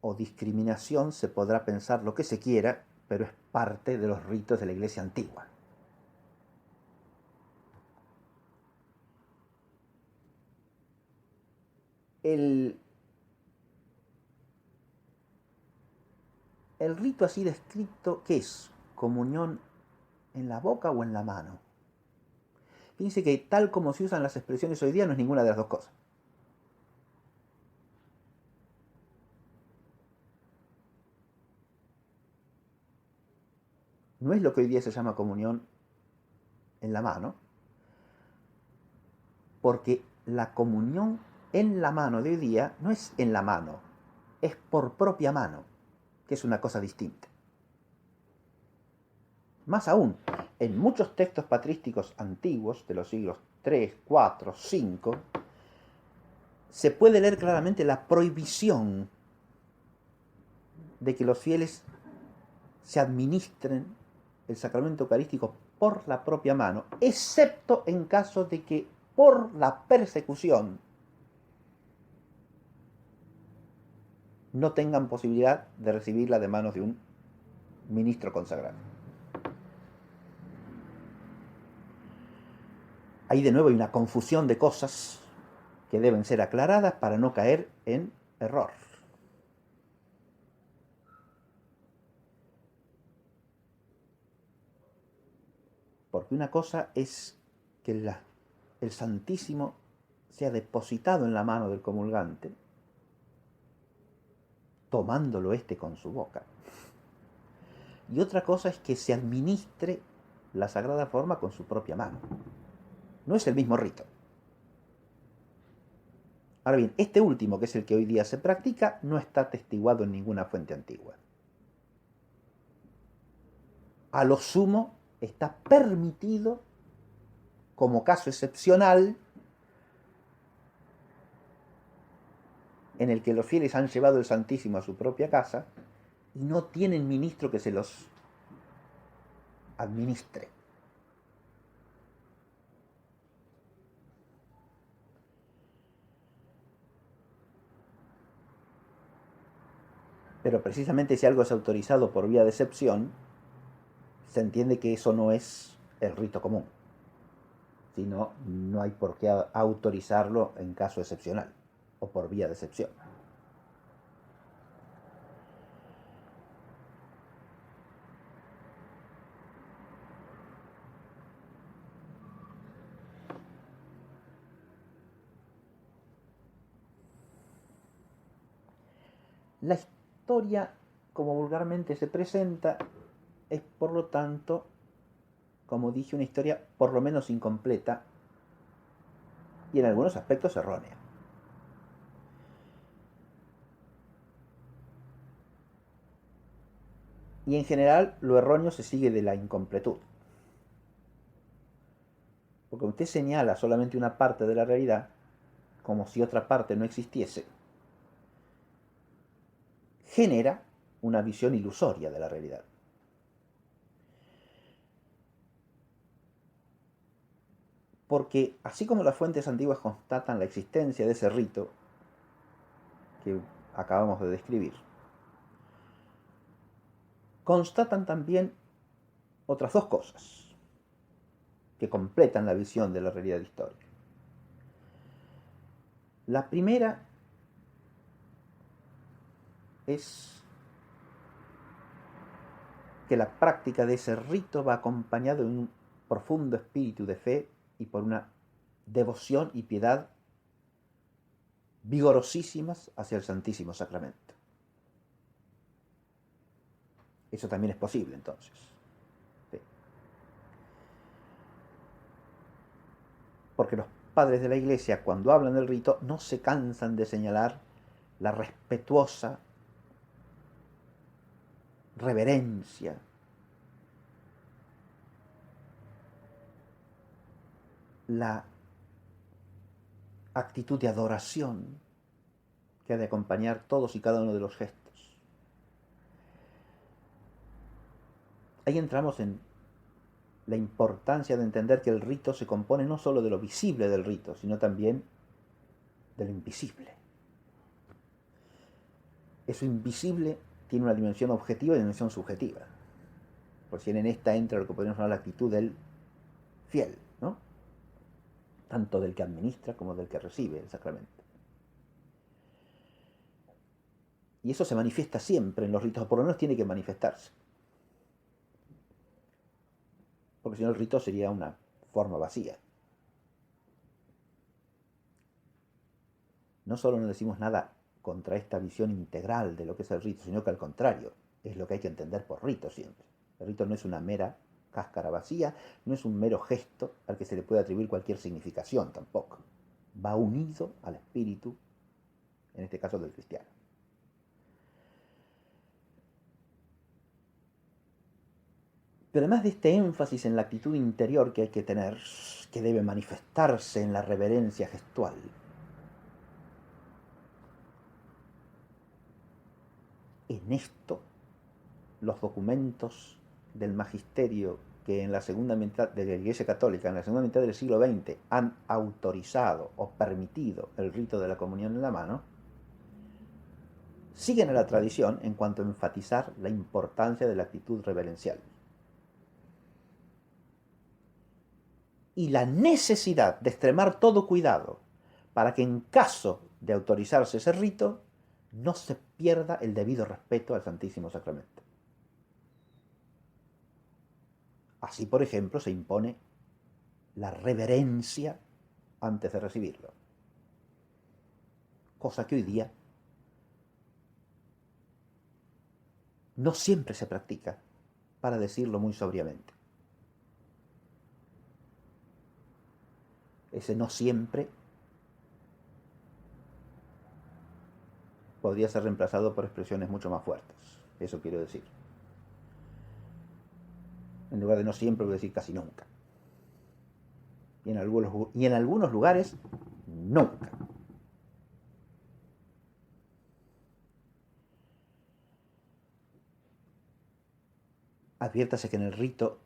o discriminación se podrá pensar lo que se quiera, pero es parte de los ritos de la Iglesia antigua. El rito así descrito, ¿qué es? ¿Comunión en la boca o en la mano? Fíjense que tal como se usan las expresiones hoy día no es ninguna de las dos cosas. No es lo que hoy día se llama comunión en la mano, porque la comunión en la mano de hoy día no es en la mano, es por propia mano, que es una cosa distinta. Más aún, en muchos textos patrísticos antiguos de los siglos 3, 4, 5, se puede leer claramente la prohibición de que los fieles se administren el sacramento eucarístico por la propia mano, excepto en caso de que por la persecución no tengan posibilidad de recibirla de manos de un ministro consagrado. Ahí de nuevo hay una confusión de cosas que deben ser aclaradas para no caer en error. Porque una cosa es que el Santísimo sea depositado en la mano del comulgante, tomándolo con su boca. Y otra cosa es que se administre la sagrada forma con su propia mano. No es el mismo rito. Ahora bien, este último, que es el que hoy día se practica, no está atestiguado en ninguna fuente antigua. A lo sumo, está permitido como caso excepcional en el que los fieles han llevado el Santísimo a su propia casa y no tienen ministro que se los administre. Pero precisamente si algo es autorizado por vía de excepción, se entiende que eso no es el rito común, sino no hay por qué autorizarlo en caso excepcional o por vía de excepción. La historia, como vulgarmente se presenta, es por lo tanto, como dije, una historia por lo menos incompleta y en algunos aspectos errónea. Y en general lo erróneo se sigue de la incompletud. Porque usted señala solamente una parte de la realidad, como si otra parte no existiese, genera una visión ilusoria de la realidad. Porque así como las fuentes antiguas constatan la existencia de ese rito que acabamos de describir, constatan también otras dos cosas que completan la visión de la realidad histórica. La primera es que la práctica de ese rito va acompañado de un profundo espíritu de fe y por una devoción y piedad vigorosísimas hacia el Santísimo Sacramento. Eso también es posible, entonces. Sí. Porque los padres de la Iglesia, cuando hablan del rito, no se cansan de señalar la respetuosa reverencia, la actitud de adoración que ha de acompañar todos y cada uno de los gestos. Ahí entramos en la importancia de entender que el rito se compone no solo de lo visible del rito, sino también de lo invisible. Eso invisible tiene una dimensión objetiva y una dimensión subjetiva. Por si en esta entra lo que podríamos llamar la actitud del fiel, ¿no? Tanto del que administra como del que recibe el sacramento. Y eso se manifiesta siempre en los ritos, o por lo menos tiene que manifestarse. Porque si no el rito sería una forma vacía. No solo no decimos nada contra esta visión integral de lo que es el rito, sino que al contrario, es lo que hay que entender por rito siempre. El rito no es una mera cáscara vacía, no es un mero gesto al que se le puede atribuir cualquier significación tampoco. Va unido al espíritu, en este caso del cristiano. Pero además de este énfasis en la actitud interior que hay que tener, que debe manifestarse en la reverencia gestual, en esto los documentos del magisterio que en la segunda mitad de la Iglesia Católica, en la segunda mitad del siglo XX, han autorizado o permitido el rito de la comunión en la mano, siguen a la tradición en cuanto a enfatizar la importancia de la actitud reverencial y la necesidad de extremar todo cuidado para que en caso de autorizarse ese rito no se pierda el debido respeto al Santísimo Sacramento. Así, por ejemplo, se impone la reverencia antes de recibirlo, cosa que hoy día no siempre se practica, para decirlo muy sobriamente. Ese no siempre podría ser reemplazado por expresiones mucho más fuertes. Eso quiero decir. En lugar de no siempre, voy a decir casi nunca. Y en algunos lugares, nunca. Adviértase que en el rito,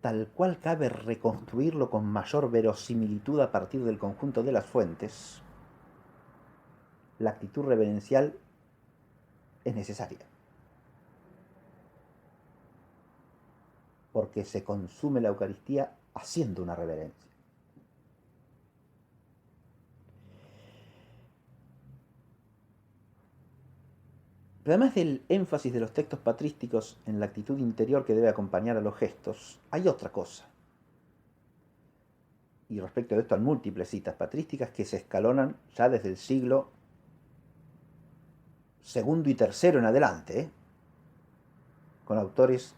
tal cual cabe reconstruirlo con mayor verosimilitud a partir del conjunto de las fuentes, la actitud reverencial es necesaria. Porque se consume la Eucaristía haciendo una reverencia. Pero además del énfasis de los textos patrísticos en la actitud interior que debe acompañar a los gestos, hay otra cosa. Y respecto de esto hay múltiples citas patrísticas que se escalonan ya desde el siglo II y III en adelante, con autores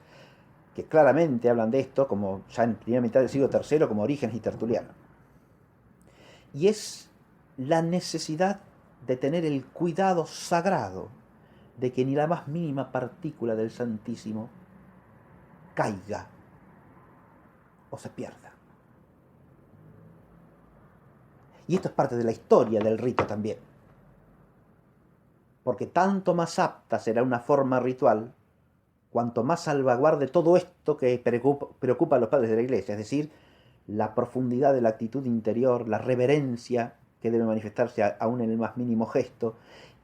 que claramente hablan de esto, como ya en primera mitad del siglo III, como Orígenes y Tertuliano. Y es la necesidad de tener el cuidado sagrado de que ni la más mínima partícula del Santísimo caiga o se pierda. Y esto es parte de la historia del rito también. Porque tanto más apta será una forma ritual cuanto más salvaguarde todo esto que preocupa a los padres de la Iglesia, es decir, la profundidad de la actitud interior, la reverencia que debe manifestarse aún en el más mínimo gesto,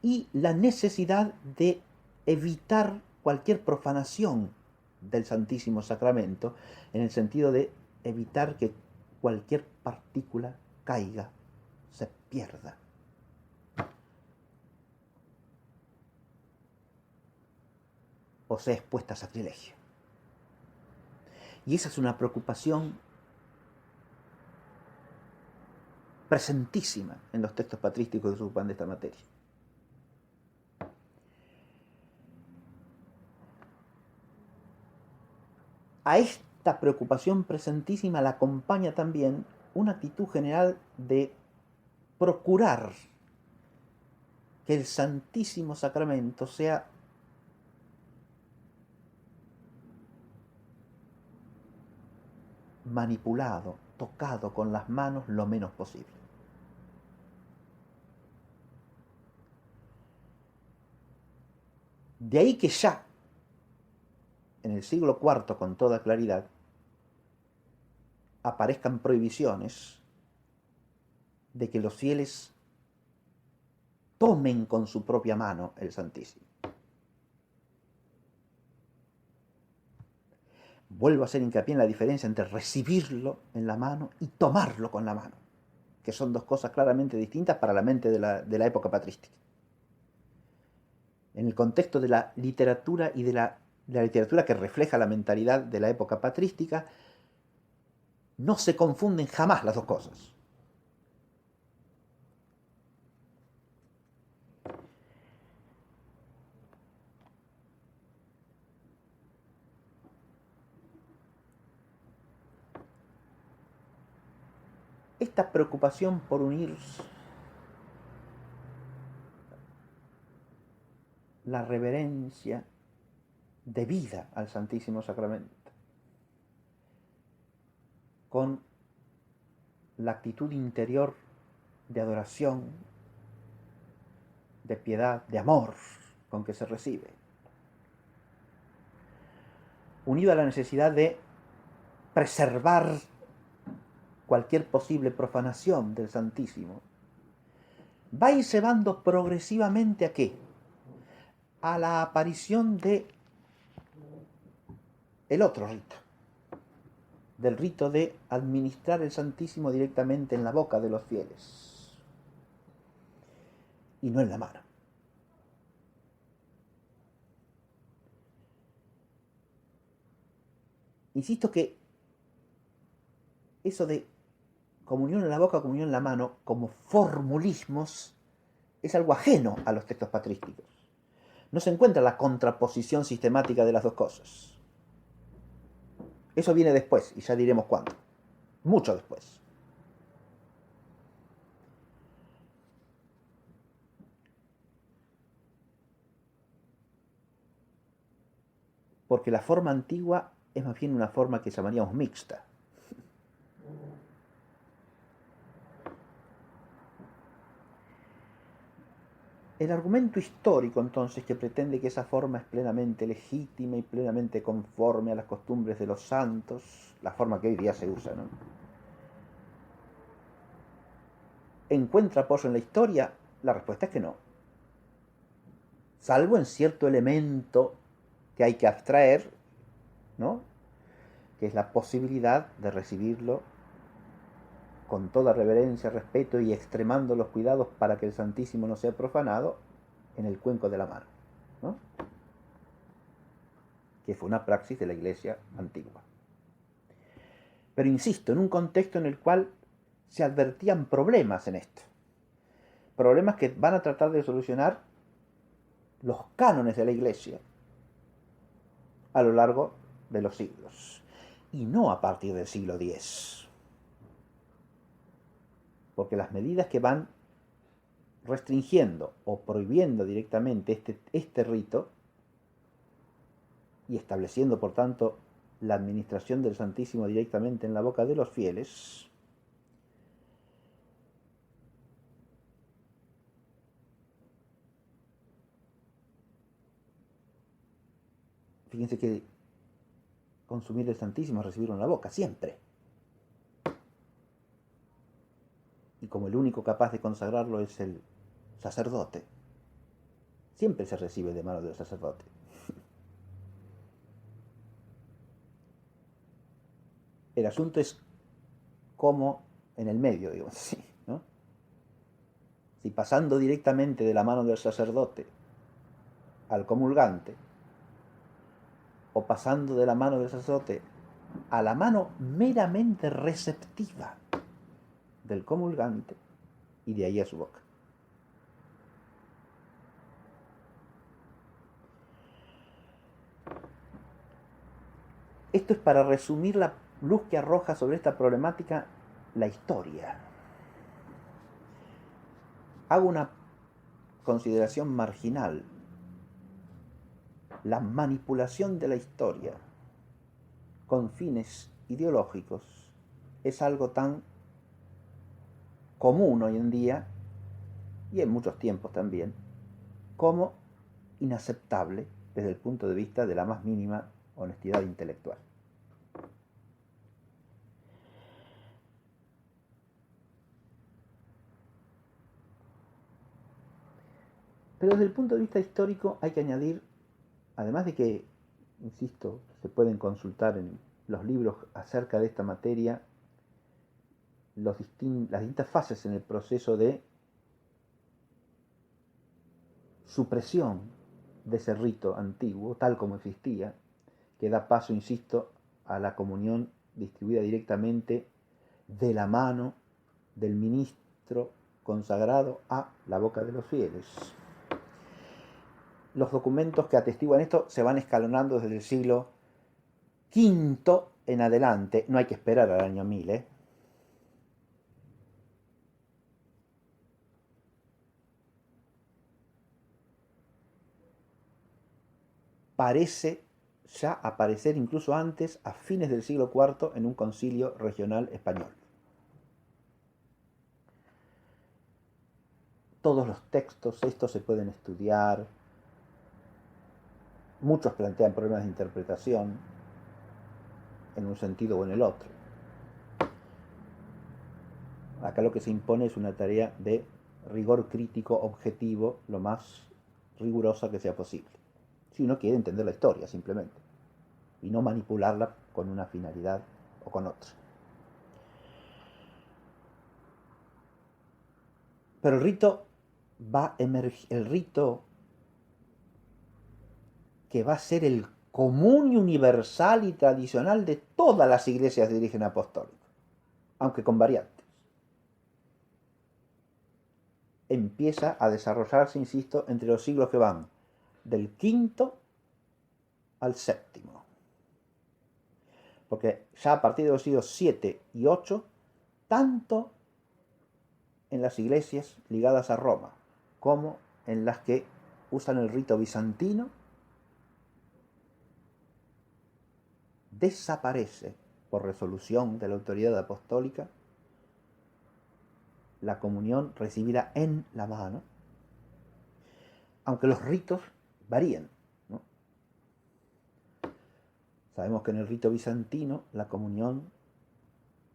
y la necesidad de evitar cualquier profanación del Santísimo Sacramento, en el sentido de evitar que cualquier partícula caiga, se pierda. O sea expuesta a sacrilegio. Y esa es una preocupación presentísima en los textos patrísticos que se ocupan de esta materia. A esta preocupación presentísima la acompaña también una actitud general de procurar que el Santísimo Sacramento sea manipulado, tocado con las manos lo menos posible. De ahí que ya en el siglo IV, con toda claridad, aparezcan prohibiciones de que los fieles tomen con su propia mano el Santísimo. Vuelvo a hacer hincapié en la diferencia entre recibirlo en la mano y tomarlo con la mano, que son dos cosas claramente distintas para la mente de la época patrística. En el contexto de la literatura y de la literatura que refleja la mentalidad de la época patrística, no se confunden jamás las dos cosas. Esta preocupación por unir la reverencia debida al Santísimo Sacramento con la actitud interior de adoración, de piedad, de amor con que se recibe, unido a la necesidad de preservar cualquier posible profanación del Santísimo, va a ir llevando progresivamente ¿a qué? A la aparición de el otro rito, del rito de administrar el Santísimo directamente en la boca de los fieles y no en la mano. Insisto que eso de comunión en la boca, comunión en la mano, como formulismos, es algo ajeno a los textos patrísticos. No se encuentra la contraposición sistemática de las dos cosas. Eso viene después, y ya diremos cuándo. Mucho después. Porque la forma antigua es más bien una forma que llamaríamos mixta. El argumento histórico, entonces, que pretende que esa forma es plenamente legítima y plenamente conforme a las costumbres de los santos, la forma que hoy día se usa, ¿no?, ¿encuentra apoyo en la historia? La respuesta es que no. Salvo en cierto elemento que hay que abstraer, ¿no?, que es la posibilidad de recibirlo con toda reverencia, respeto y extremando los cuidados para que el Santísimo no sea profanado en el cuenco de la mano, ¿no?, que fue una praxis de la Iglesia antigua. Pero insisto, en un contexto en el cual se advertían problemas en esto, problemas que van a tratar de solucionar los cánones de la Iglesia a lo largo de los siglos, y no a partir del siglo X. Porque las medidas que van restringiendo o prohibiendo directamente este rito y estableciendo, por tanto, la administración del Santísimo directamente en la boca de los fieles, fíjense que consumir el Santísimo es recibirlo en la boca, siempre. Y como el único capaz de consagrarlo es el sacerdote, siempre se recibe de mano del sacerdote. El asunto es cómo en el medio, digo, sí, ¿no? Si pasando directamente de la mano del sacerdote al comulgante, o pasando de la mano del sacerdote a la mano meramente receptiva del comulgante, y de ahí a su boca. Esto es para resumir la luz que arroja sobre esta problemática la historia. Hago una consideración marginal. La manipulación de la historia con fines ideológicos es algo tan común hoy en día, y en muchos tiempos también, como inaceptable desde el punto de vista de la más mínima honestidad intelectual. Pero desde el punto de vista histórico hay que añadir, además de que, insisto, se pueden consultar en los libros acerca de esta materia, las distintas fases en el proceso de supresión de ese rito antiguo, tal como existía, que da paso, insisto, a la comunión distribuida directamente de la mano del ministro consagrado a la boca de los fieles. Los documentos que atestiguan esto se van escalonando desde el siglo V en adelante, no hay que esperar al año 1000, Parece ya aparecer incluso antes, a fines del siglo IV, en un concilio regional español. Todos los textos estos se pueden estudiar, muchos plantean problemas de interpretación en un sentido o en el otro. Acá lo que se impone es una tarea de rigor crítico objetivo lo más rigurosa que sea posible, si uno quiere entender la historia simplemente, y no manipularla con una finalidad o con otra. Pero el rito que va a ser el común, universal y tradicional de todas las iglesias de origen apostólico, aunque con variantes, empieza a desarrollarse, insisto, entre los siglos que van del V al VII. Porque ya a partir de los siglos 7 y 8, tanto en las iglesias ligadas a Roma como en las que usan el rito bizantino, desaparece por resolución de la autoridad apostólica la comunión recibida en la mano, aunque los ritos varían, ¿no? Sabemos que en el rito bizantino la comunión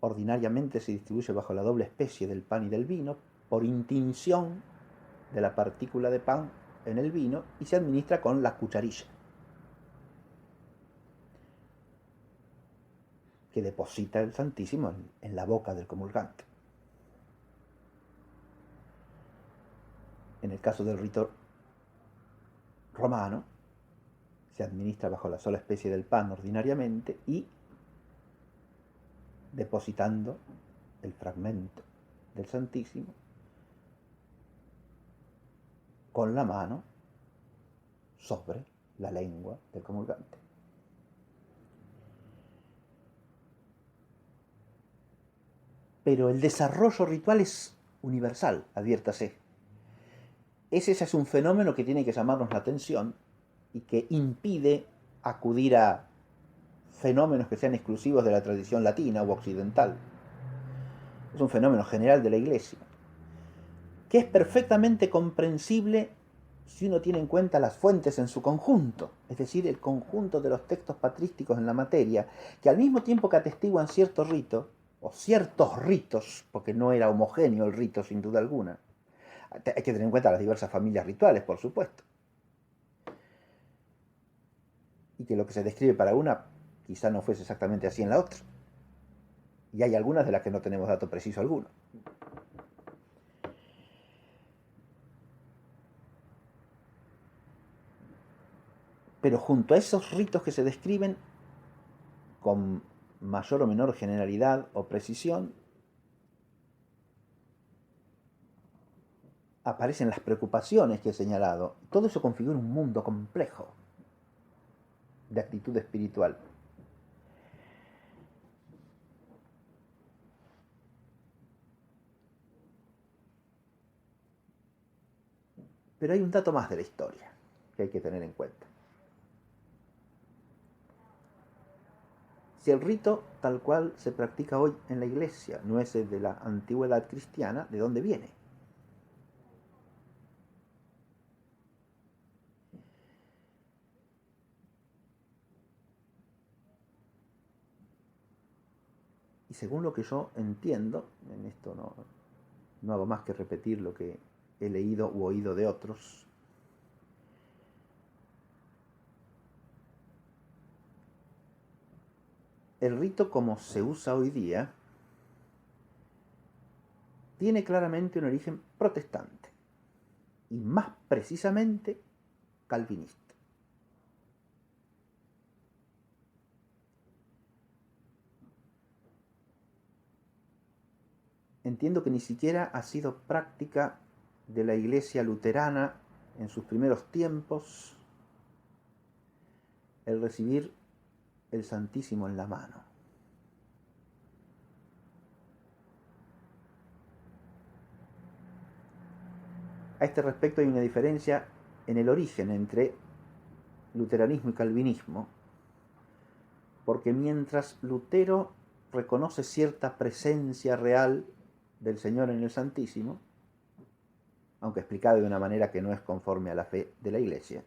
ordinariamente se distribuye bajo la doble especie del pan y del vino, por intinción de la partícula de pan en el vino, y se administra con la cucharilla, que deposita el Santísimo en la boca del comulgante. En el caso del rito romano, se administra bajo la sola especie del pan ordinariamente y depositando el fragmento del Santísimo con la mano sobre la lengua del comulgante. Pero el desarrollo ritual es universal, adviértase. Ese ya es un fenómeno que tiene que llamarnos la atención y que impide acudir a fenómenos que sean exclusivos de la tradición latina u occidental. Es un fenómeno general de la Iglesia, que es perfectamente comprensible si uno tiene en cuenta las fuentes en su conjunto, es decir, el conjunto de los textos patrísticos en la materia, que al mismo tiempo que atestiguan cierto rito, o ciertos ritos, porque no era homogéneo el rito sin duda alguna. Hay que tener en cuenta las diversas familias rituales, por supuesto. Y que lo que se describe para una quizá no fuese exactamente así en la otra. Y hay algunas de las que no tenemos dato preciso alguno. Pero junto a esos ritos que se describen con mayor o menor generalidad o precisión, aparecen las preocupaciones que he señalado. Todo eso configura un mundo complejo de actitud espiritual. Pero hay un dato más de la historia que hay que tener en cuenta. Si el rito tal cual se practica hoy en la iglesia no es el de la antigüedad cristiana, ¿de dónde viene? Y según lo que yo entiendo, en esto no hago más que repetir lo que he leído u oído de otros, el rito como se usa hoy día tiene claramente un origen protestante y más precisamente calvinista. Entiendo que ni siquiera ha sido práctica de la iglesia luterana en sus primeros tiempos el recibir el Santísimo en la mano. A este respecto hay una diferencia en el origen entre luteranismo y calvinismo, porque mientras Lutero reconoce cierta presencia real del Señor en el Santísimo, aunque explicado de una manera que no es conforme a la fe de la Iglesia,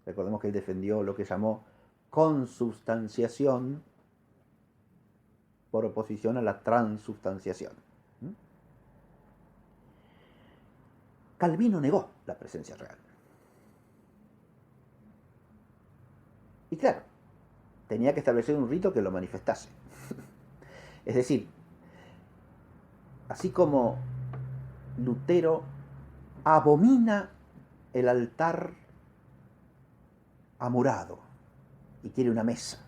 recordemos que él defendió lo que llamó consubstanciación por oposición a la transubstanciación. Calvino negó la presencia real. Y claro, tenía que establecer un rito que lo manifestase. Es decir, así como Lutero abomina el altar amurado y quiere una mesa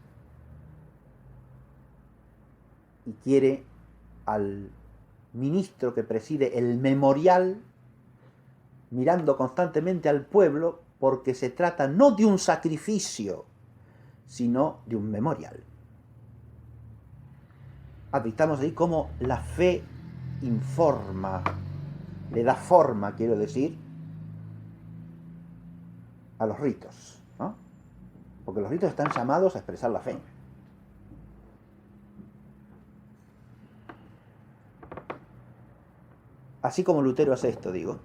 y quiere al ministro que preside el memorial mirando constantemente al pueblo, porque se trata no de un sacrificio, sino de un memorial. Advirtamos ahí cómo la fe informa, le da forma, quiero decir, a los ritos, ¿no? Porque los ritos están llamados a expresar la fe. Así como Lutero hace esto, digo,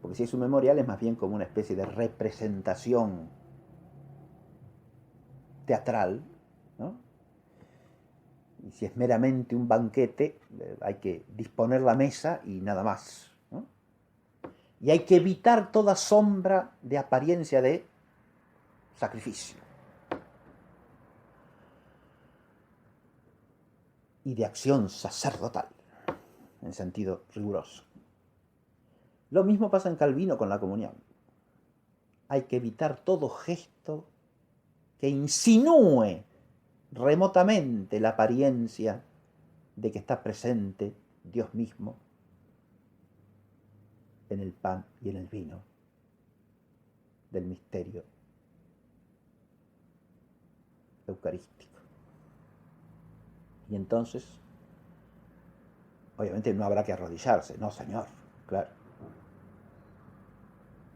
porque si es un memorial es más bien como una especie de representación teatral, ¿no? Y si es meramente un banquete, hay que disponer la mesa y nada más, ¿no? Y hay que evitar toda sombra de apariencia de sacrificio y de acción sacerdotal, en sentido riguroso. Lo mismo pasa en Calvino con la comunión. Hay que evitar todo gesto que insinúe remotamente la apariencia de que está presente Dios mismo en el pan y en el vino del misterio eucarístico. Y entonces, obviamente no habrá que arrodillarse, no, señor, claro.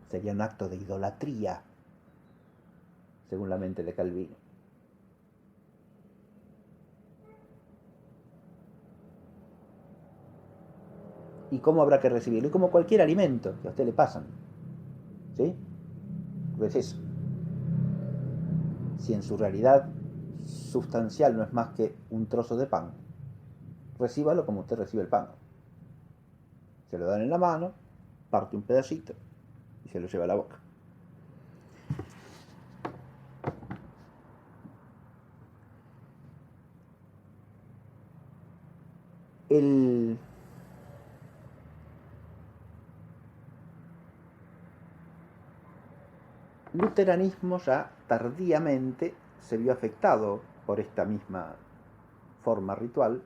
Sería un acto de idolatría, según la mente de Calvino. ¿Y cómo habrá que recibirlo? Y como cualquier alimento que a usted le pasan, ¿sí? Pues eso. Si en su realidad sustancial no es más que un trozo de pan, recíbalo como usted recibe el pan. Se lo dan en la mano, parte un pedacito y se lo lleva a la boca. luteranismo ya tardíamente se vio afectado por esta misma forma ritual.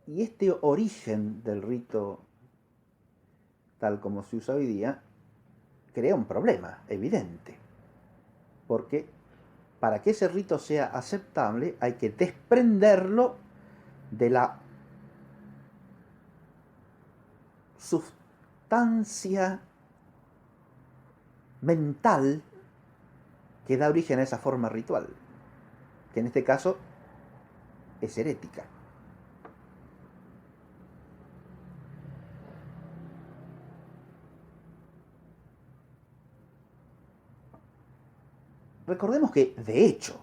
Y este origen del rito, tal como se usa hoy día, crea un problema evidente. Porque para que ese rito sea aceptable hay que desprenderlo de la sustancia mental que da origen a esa forma ritual, que en este caso es herética. Recordemos que, de hecho,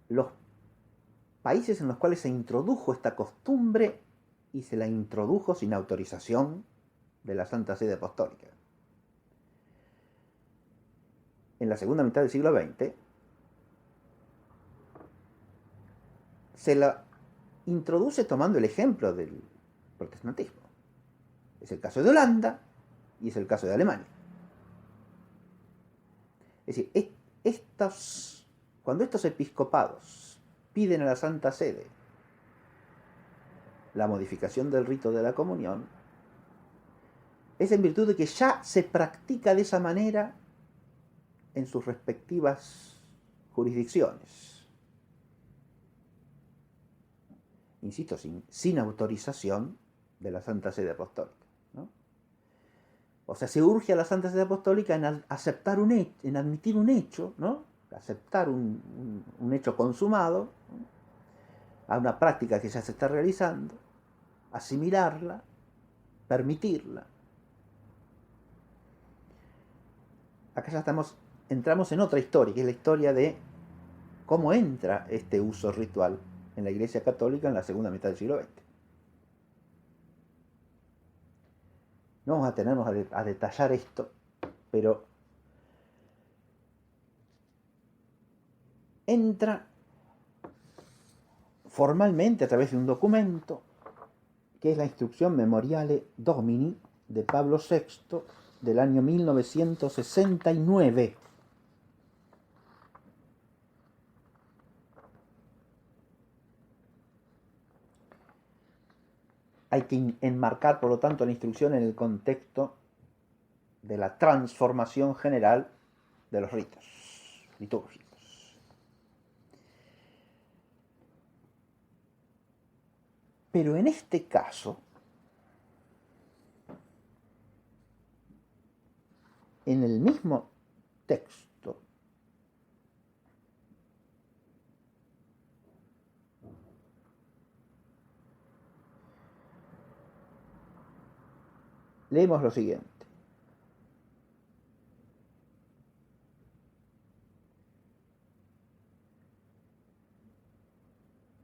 los países en los cuales se introdujo esta costumbre, y se la introdujo sin autorización de la Santa Sede Apostólica, en la segunda mitad del siglo XX, se la introduce tomando el ejemplo del protestantismo. Es el caso de Holanda y es el caso de Alemania. Es decir, cuando estos episcopados piden a la Santa Sede la modificación del rito de la comunión, es en virtud de que ya se practica de esa manera en sus respectivas jurisdicciones. Insisto, sin autorización de la Santa Sede Apostólica, ¿no? O sea, se urge a la Santa Sede Apostólica en aceptar un hecho, en admitir un hecho, ¿no? Aceptar un hecho consumado, ¿no? A una práctica que ya se está realizando, asimilarla, permitirla. Acá ya entramos en otra historia, que es la historia de cómo entra este uso ritual en la Iglesia Católica en la segunda mitad del siglo XX. No vamos a tenernos a detallar esto, pero entra formalmente a través de un documento que es la Instrucción Memoriale Domini de Pablo VI del año 1969. Hay que enmarcar, por lo tanto, la instrucción en el contexto de la transformación general de los ritos litúrgicos. Pero en este caso, en el mismo texto, leemos lo siguiente.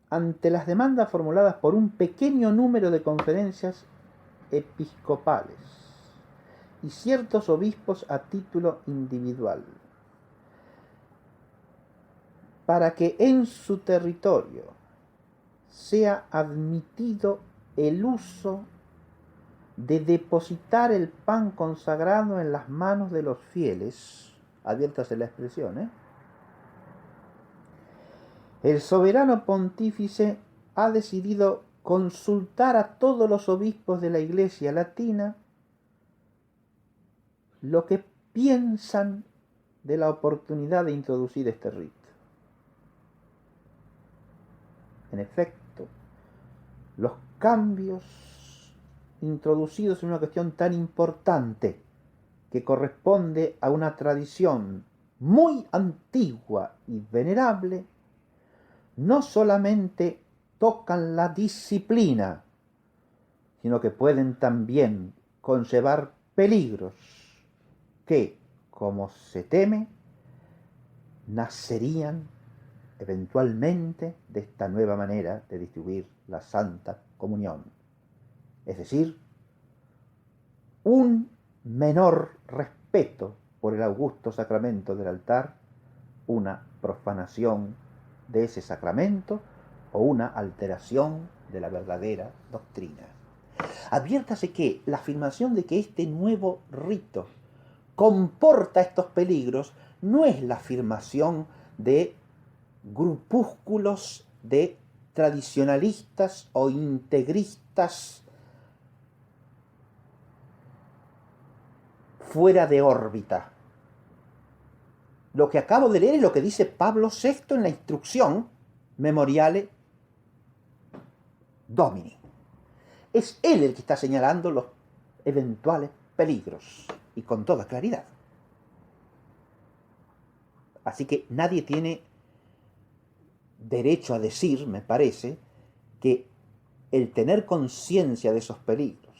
Ante las demandas formuladas por un pequeño número de conferencias episcopales y ciertos obispos a título individual, para que en su territorio sea admitido el uso de depositar el pan consagrado en las manos de los fieles, adviértase la expresión, el soberano pontífice ha decidido consultar a todos los obispos de la Iglesia Latina lo que piensan de la oportunidad de introducir este rito. En efecto, los cambios introducidos en una cuestión tan importante que corresponde a una tradición muy antigua y venerable, no solamente tocan la disciplina, sino que pueden también conllevar peligros que, como se teme, nacerían eventualmente de esta nueva manera de distribuir la Santa Comunión. Es decir, un menor respeto por el augusto sacramento del altar, una profanación de ese sacramento o una alteración de la verdadera doctrina. Adviértase que la afirmación de que este nuevo rito comporta estos peligros no es la afirmación de grupúsculos de tradicionalistas o integristas fuera de órbita. Lo que acabo de leer es lo que dice Pablo VI en la instrucción Memoriale Domini. Es él el que está señalando los eventuales peligros y con toda claridad. Así que nadie tiene derecho a decir, me parece, que el tener conciencia de esos peligros,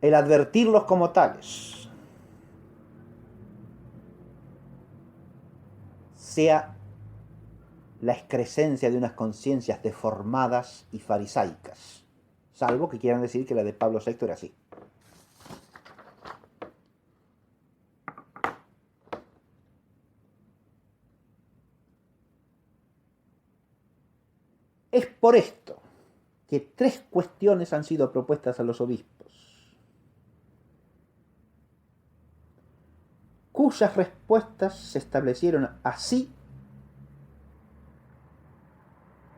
el advertirlos como tales, sea la excrescencia de unas conciencias deformadas y farisaicas, salvo que quieran decir que la de Pablo VI era así. Es por esto que 3 cuestiones han sido propuestas a los obispos, cuyas respuestas se establecieron así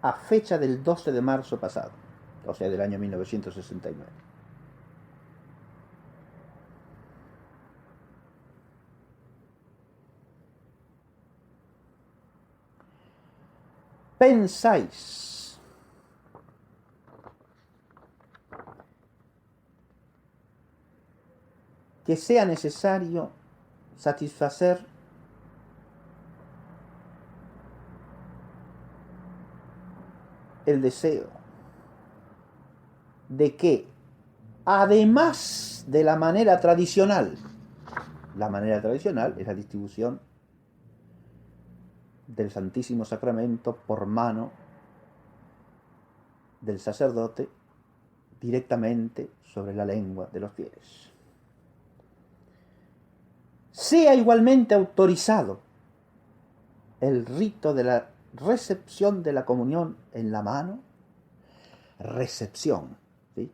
a fecha del 12 de marzo pasado, o sea, del año 1969. ¿Pensáis que sea necesario satisfacer el deseo de que, además de la manera tradicional es la distribución del Santísimo Sacramento por mano del sacerdote directamente sobre la lengua de los fieles, sea igualmente autorizado el rito de la recepción de la comunión en la mano, recepción, ¿sí?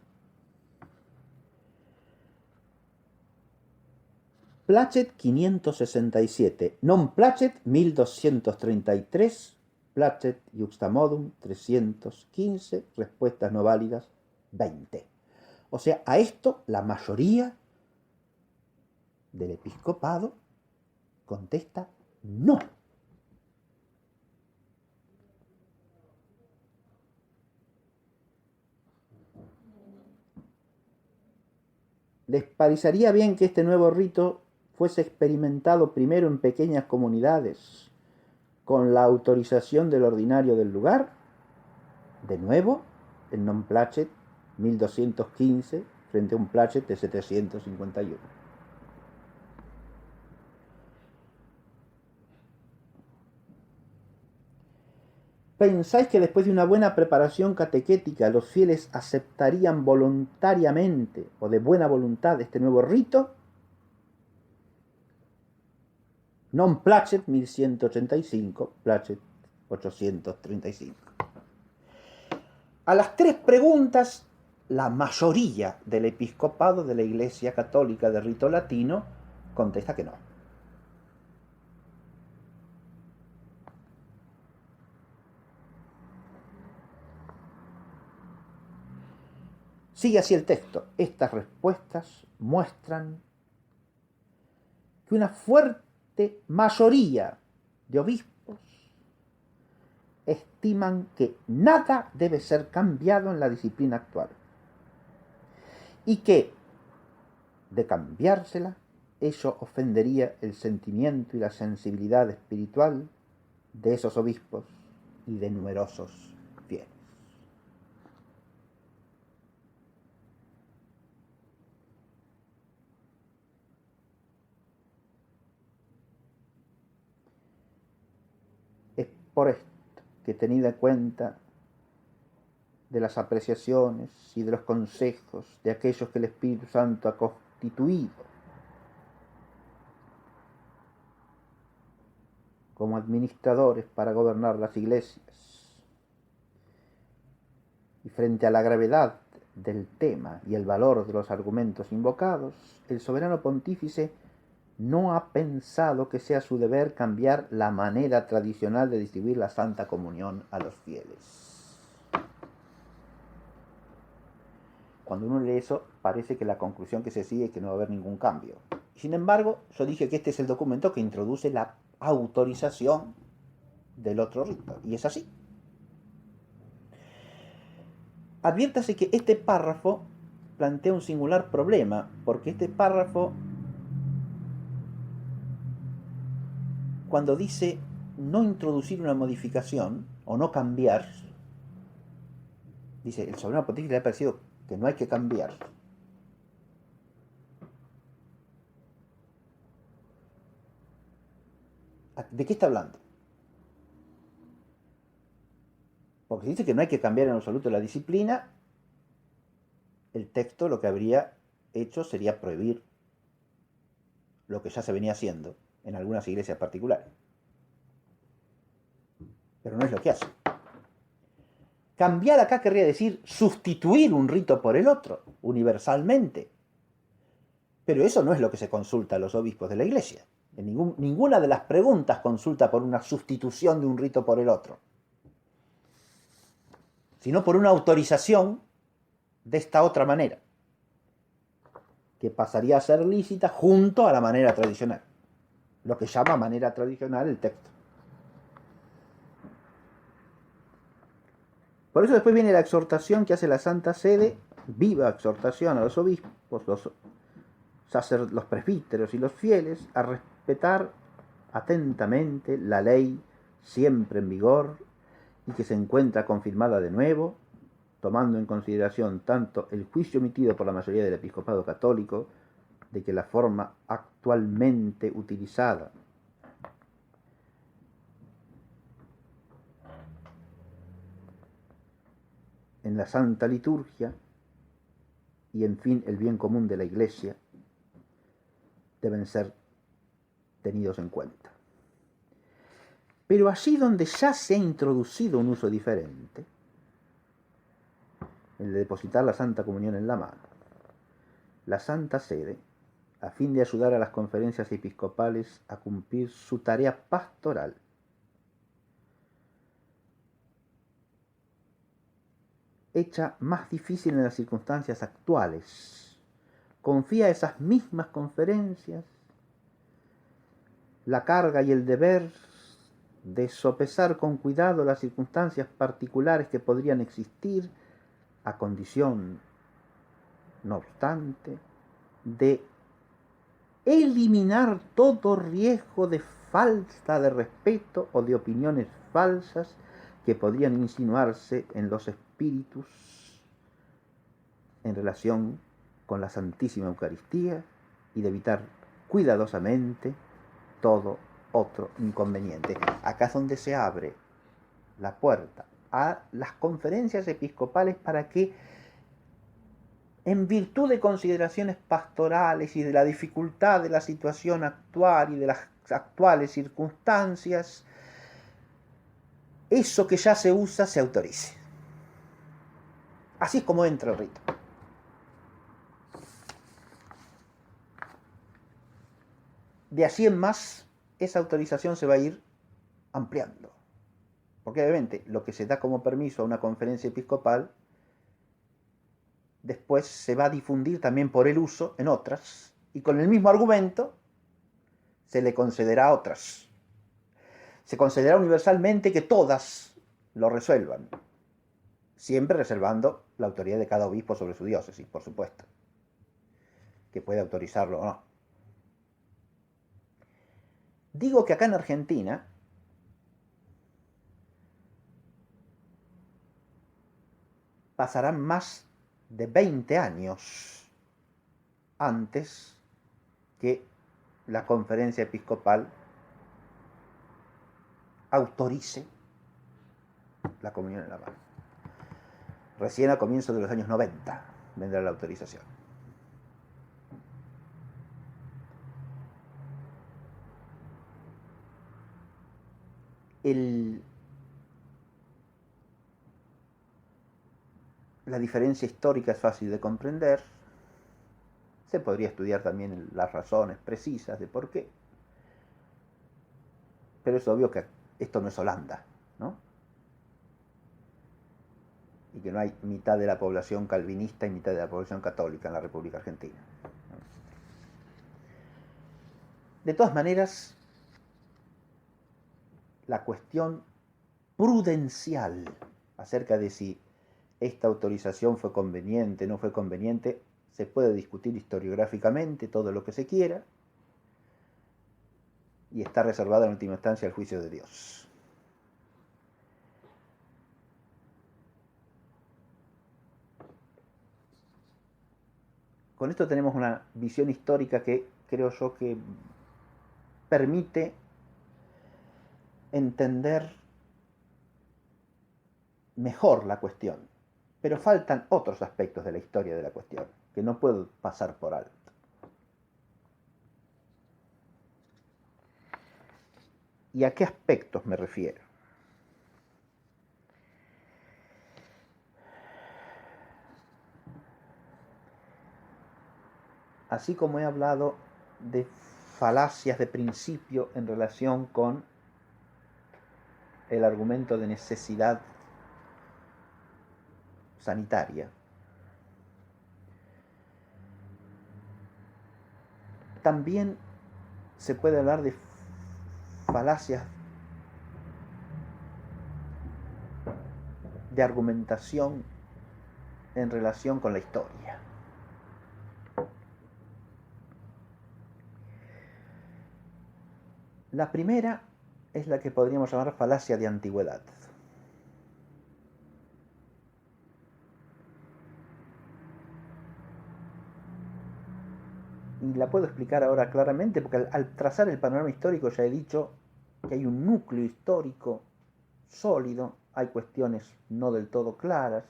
Placet 567, non placet 1233, placet iuxtamodum 315, respuestas no válidas 20. O sea, a esto la mayoría del episcopado contesta no. ¿Les parecería bien que este nuevo rito fuese experimentado primero en pequeñas comunidades con la autorización del ordinario del lugar? De nuevo, el non placet 1215 frente a un placet de 751. ¿Pensáis que después de una buena preparación catequética los fieles aceptarían voluntariamente o de buena voluntad este nuevo rito? Non placet 1185, placet 835. A las 3 preguntas, la mayoría del episcopado de la Iglesia Católica de rito latino contesta que no. Sigue así el texto. Estas respuestas muestran que una fuerte mayoría de obispos estiman que nada debe ser cambiado en la disciplina actual y que, de cambiársela, ello ofendería el sentimiento y la sensibilidad espiritual de esos obispos y de numerosos fieles. Es por esto que, tenida cuenta de las apreciaciones y de los consejos de aquellos que el Espíritu Santo ha constituido como administradores para gobernar las iglesias, y frente a la gravedad del tema y el valor de los argumentos invocados, el soberano pontífice no ha pensado que sea su deber cambiar la manera tradicional de distribuir la Santa Comunión a los fieles. Cuando uno lee eso, parece que la conclusión que se sigue es que no va a haber ningún cambio. Sin embargo, yo dije que este es el documento que introduce la autorización del otro rito, y es así. Adviértase que este párrafo plantea un singular problema, porque este párrafo, cuando dice no introducir una modificación o no cambiar, dice, el soberano pontífice le ha parecido que no hay que cambiar. ¿De qué está hablando? Porque si dice que no hay que cambiar en absoluto la disciplina, el texto lo que habría hecho sería prohibir lo que ya se venía haciendo en algunas iglesias particulares. Pero no es lo que hace. Cambiar acá querría decir sustituir un rito por el otro, universalmente. Pero eso no es lo que se consulta a los obispos de la iglesia. Ninguna de las preguntas consulta por una sustitución de un rito por el otro, sino por una autorización de esta otra manera, que pasaría a ser lícita junto a la manera tradicional, lo que llama manera tradicional el texto. Por eso después viene la exhortación que hace la Santa Sede, viva exhortación a los obispos, los presbíteros y los fieles, a respetar atentamente la ley siempre en vigor y que se encuentra confirmada de nuevo, tomando en consideración tanto el juicio emitido por la mayoría del episcopado católico de que la forma actualmente utilizada en la Santa Liturgia y, en fin, el bien común de la Iglesia deben ser tenidos en cuenta. Pero allí donde ya se ha introducido un uso diferente, el de depositar la Santa Comunión en la mano, la Santa Sede, a fin de ayudar a las conferencias episcopales a cumplir su tarea pastoral, hecha más difícil en las circunstancias actuales, confía a esas mismas conferencias la carga y el deber de sopesar con cuidado las circunstancias particulares que podrían existir, a condición, no obstante, de eliminar todo riesgo de falta de respeto o de opiniones falsas que podrían insinuarse en los espíritus en relación con la Santísima Eucaristía y de evitar cuidadosamente todo otro inconveniente. Acá es donde se abre la puerta a las conferencias episcopales para que, en virtud de consideraciones pastorales y de la dificultad de la situación actual y de las actuales circunstancias, eso que ya se usa se autorice. Así es como entra el rito. De allí en más, esa autorización se va a ir ampliando. Porque obviamente lo que se da como permiso a una conferencia episcopal después se va a difundir también por el uso en otras, y con el mismo argumento se le concederá a otras. Se concederá universalmente que todas lo resuelvan, siempre reservando la autoridad de cada obispo sobre su diócesis, por supuesto, que puede autorizarlo o no. Digo que acá en Argentina pasarán más de 20 años antes que la conferencia episcopal autorice la comunión en la mano. Recién a comienzos de los años 90 vendrá la autorización. la diferencia histórica es fácil de comprender. Se podría estudiar también las razones precisas de por qué. Pero es obvio que esto no es Holanda, ¿no? Y que no hay mitad de la población calvinista y mitad de la población católica en la República Argentina. De todas maneras, la cuestión prudencial acerca de si esta autorización fue conveniente, no fue conveniente, se puede discutir historiográficamente todo lo que se quiera y está reservada en última instancia al juicio de Dios. Con esto tenemos una visión histórica que creo yo que permite entender mejor la cuestión, pero faltan otros aspectos de la historia de la cuestión que no puedo pasar por alto. ¿Y a qué aspectos me refiero? Así como he hablado de falacias de principio en relación con el argumento de necesidad sanitaria, también se puede hablar de falacias de argumentación en relación con la historia. La primera es la que podríamos llamar falacia de antigüedad. Y la puedo explicar ahora claramente porque al trazar el panorama histórico ya he dicho que hay un núcleo histórico sólido, hay cuestiones no del todo claras,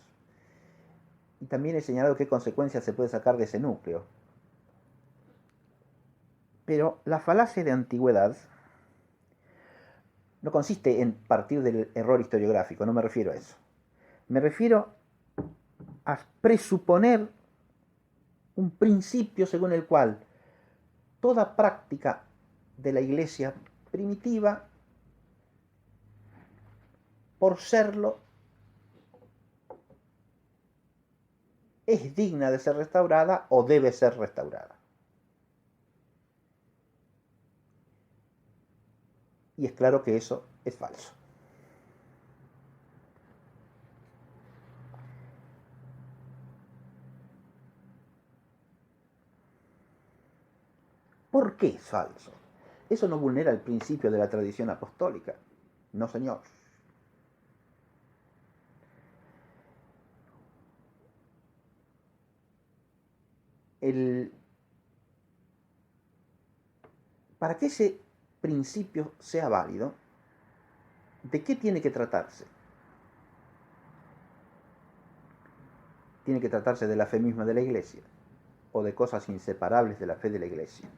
y también he señalado qué consecuencias se puede sacar de ese núcleo. Pero la falacia de antigüedad no consiste en partir del error historiográfico, no me refiero a eso. Me refiero a presuponer un principio según el cual toda práctica de la Iglesia primitiva, por serlo, es digna de ser restaurada o debe ser restaurada. Y es claro que eso es falso. ¿Por qué es falso? Eso no vulnera el principio de la tradición apostólica. No, señor. Para que ese principio sea válido, ¿de qué tiene que tratarse? Tiene que tratarse de la fe misma de la Iglesia o de cosas inseparables de la fe de la Iglesia.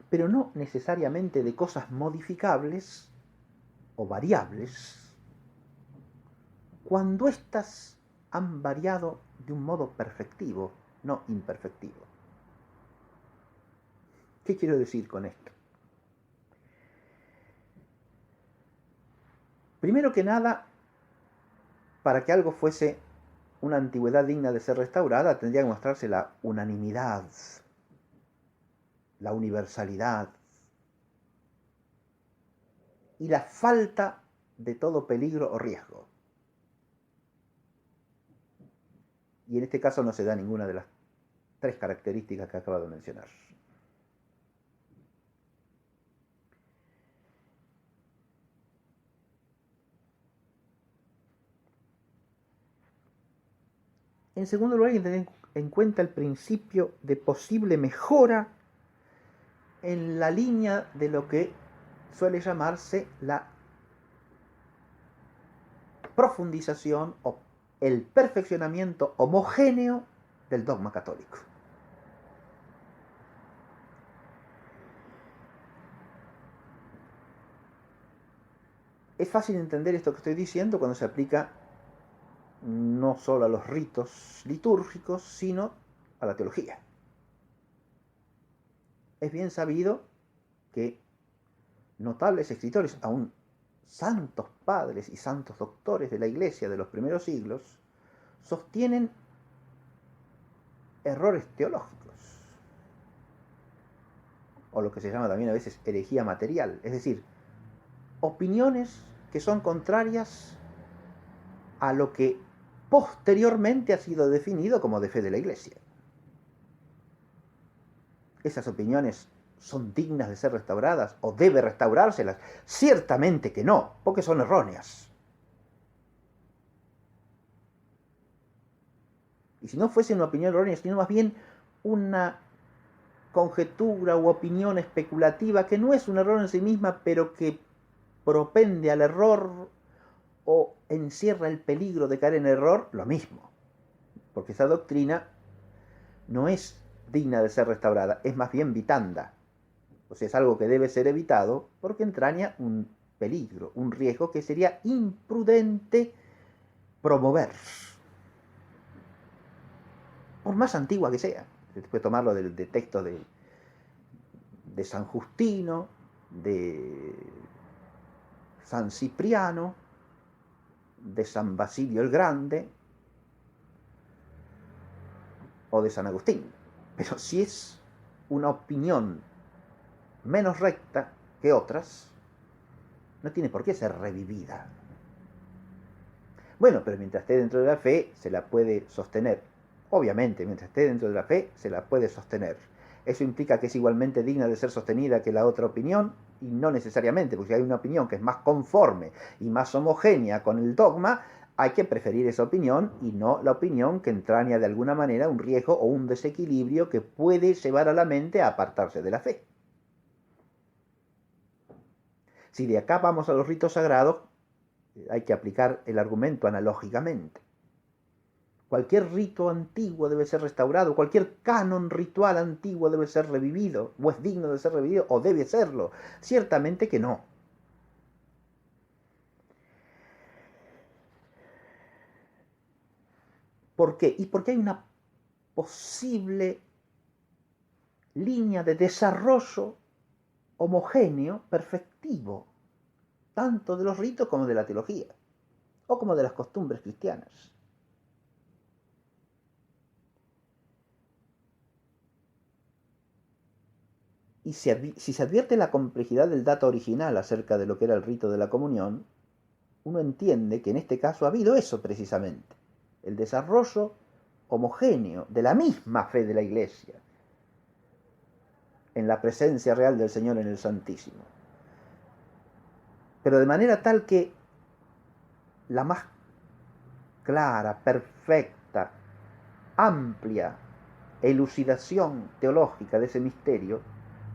Pero no necesariamente de cosas modificables o variables cuando éstas han variado de un modo perfectivo, no imperfectivo. ¿Qué quiero decir con esto? Primero que nada, para que algo fuese una antigüedad digna de ser restaurada, tendría que mostrarse la unanimidad, la universalidad y la falta de todo peligro o riesgo. Y en este caso no se da ninguna de las tres características que acabo de mencionar. En segundo lugar, hay que tener en cuenta el principio de posible mejora en la línea de lo que suele llamarse la profundización o el perfeccionamiento homogéneo del dogma católico. Es fácil entender esto que estoy diciendo cuando se aplica no solo a los ritos litúrgicos, sino a la teología. Es bien sabido que notables escritores, aún santos padres y santos doctores de la Iglesia de los primeros siglos, sostienen errores teológicos, o lo que se llama también a veces herejía material, es decir, opiniones que son contrarias a lo que posteriormente ha sido definido como de fe de la Iglesia. Esas opiniones son dignas de ser restauradas o debe restaurárselas. Ciertamente que no, porque son erróneas. Y si no fuese una opinión errónea, sino más bien una conjetura u opinión especulativa que no es un error en sí misma, pero que propende al error o encierra el peligro de caer en error, lo mismo. Porque esa doctrina no es digna de ser restaurada, es más bien vitanda. O sea, es algo que debe ser evitado porque entraña un peligro, un riesgo que sería imprudente promover. Por más antigua que sea. Se puede tomarlo de textos de San Justino, de San Cipriano, de San Basilio el Grande o de San Agustín. Pero si es una opinión menos recta que otras, no tiene por qué ser revivida. Bueno, pero mientras esté dentro de la fe, se la puede sostener. Obviamente, mientras esté dentro de la fe, se la puede sostener. Eso implica que es igualmente digna de ser sostenida que la otra opinión, y no necesariamente, porque si hay una opinión que es más conforme y más homogénea con el dogma, hay que preferir esa opinión y no la opinión que entraña de alguna manera un riesgo o un desequilibrio que puede llevar a la mente a apartarse de la fe. Si de acá vamos a los ritos sagrados, hay que aplicar el argumento analógicamente. Cualquier rito antiguo debe ser restaurado, cualquier canon ritual antiguo debe ser revivido, o es digno de ser revivido, o debe serlo. Ciertamente que no. ¿Por qué? Y porque hay una posible línea de desarrollo homogéneo, perfectivo, tanto de los ritos como de la teología, o como de las costumbres cristianas. Y si se advierte la complejidad del dato original acerca de lo que era el rito de la comunión, uno entiende que en este caso ha habido eso precisamente, el desarrollo homogéneo de la misma fe de la Iglesia en la presencia real del Señor en el Santísimo. Pero de manera tal que la más clara, perfecta, amplia elucidación teológica de ese misterio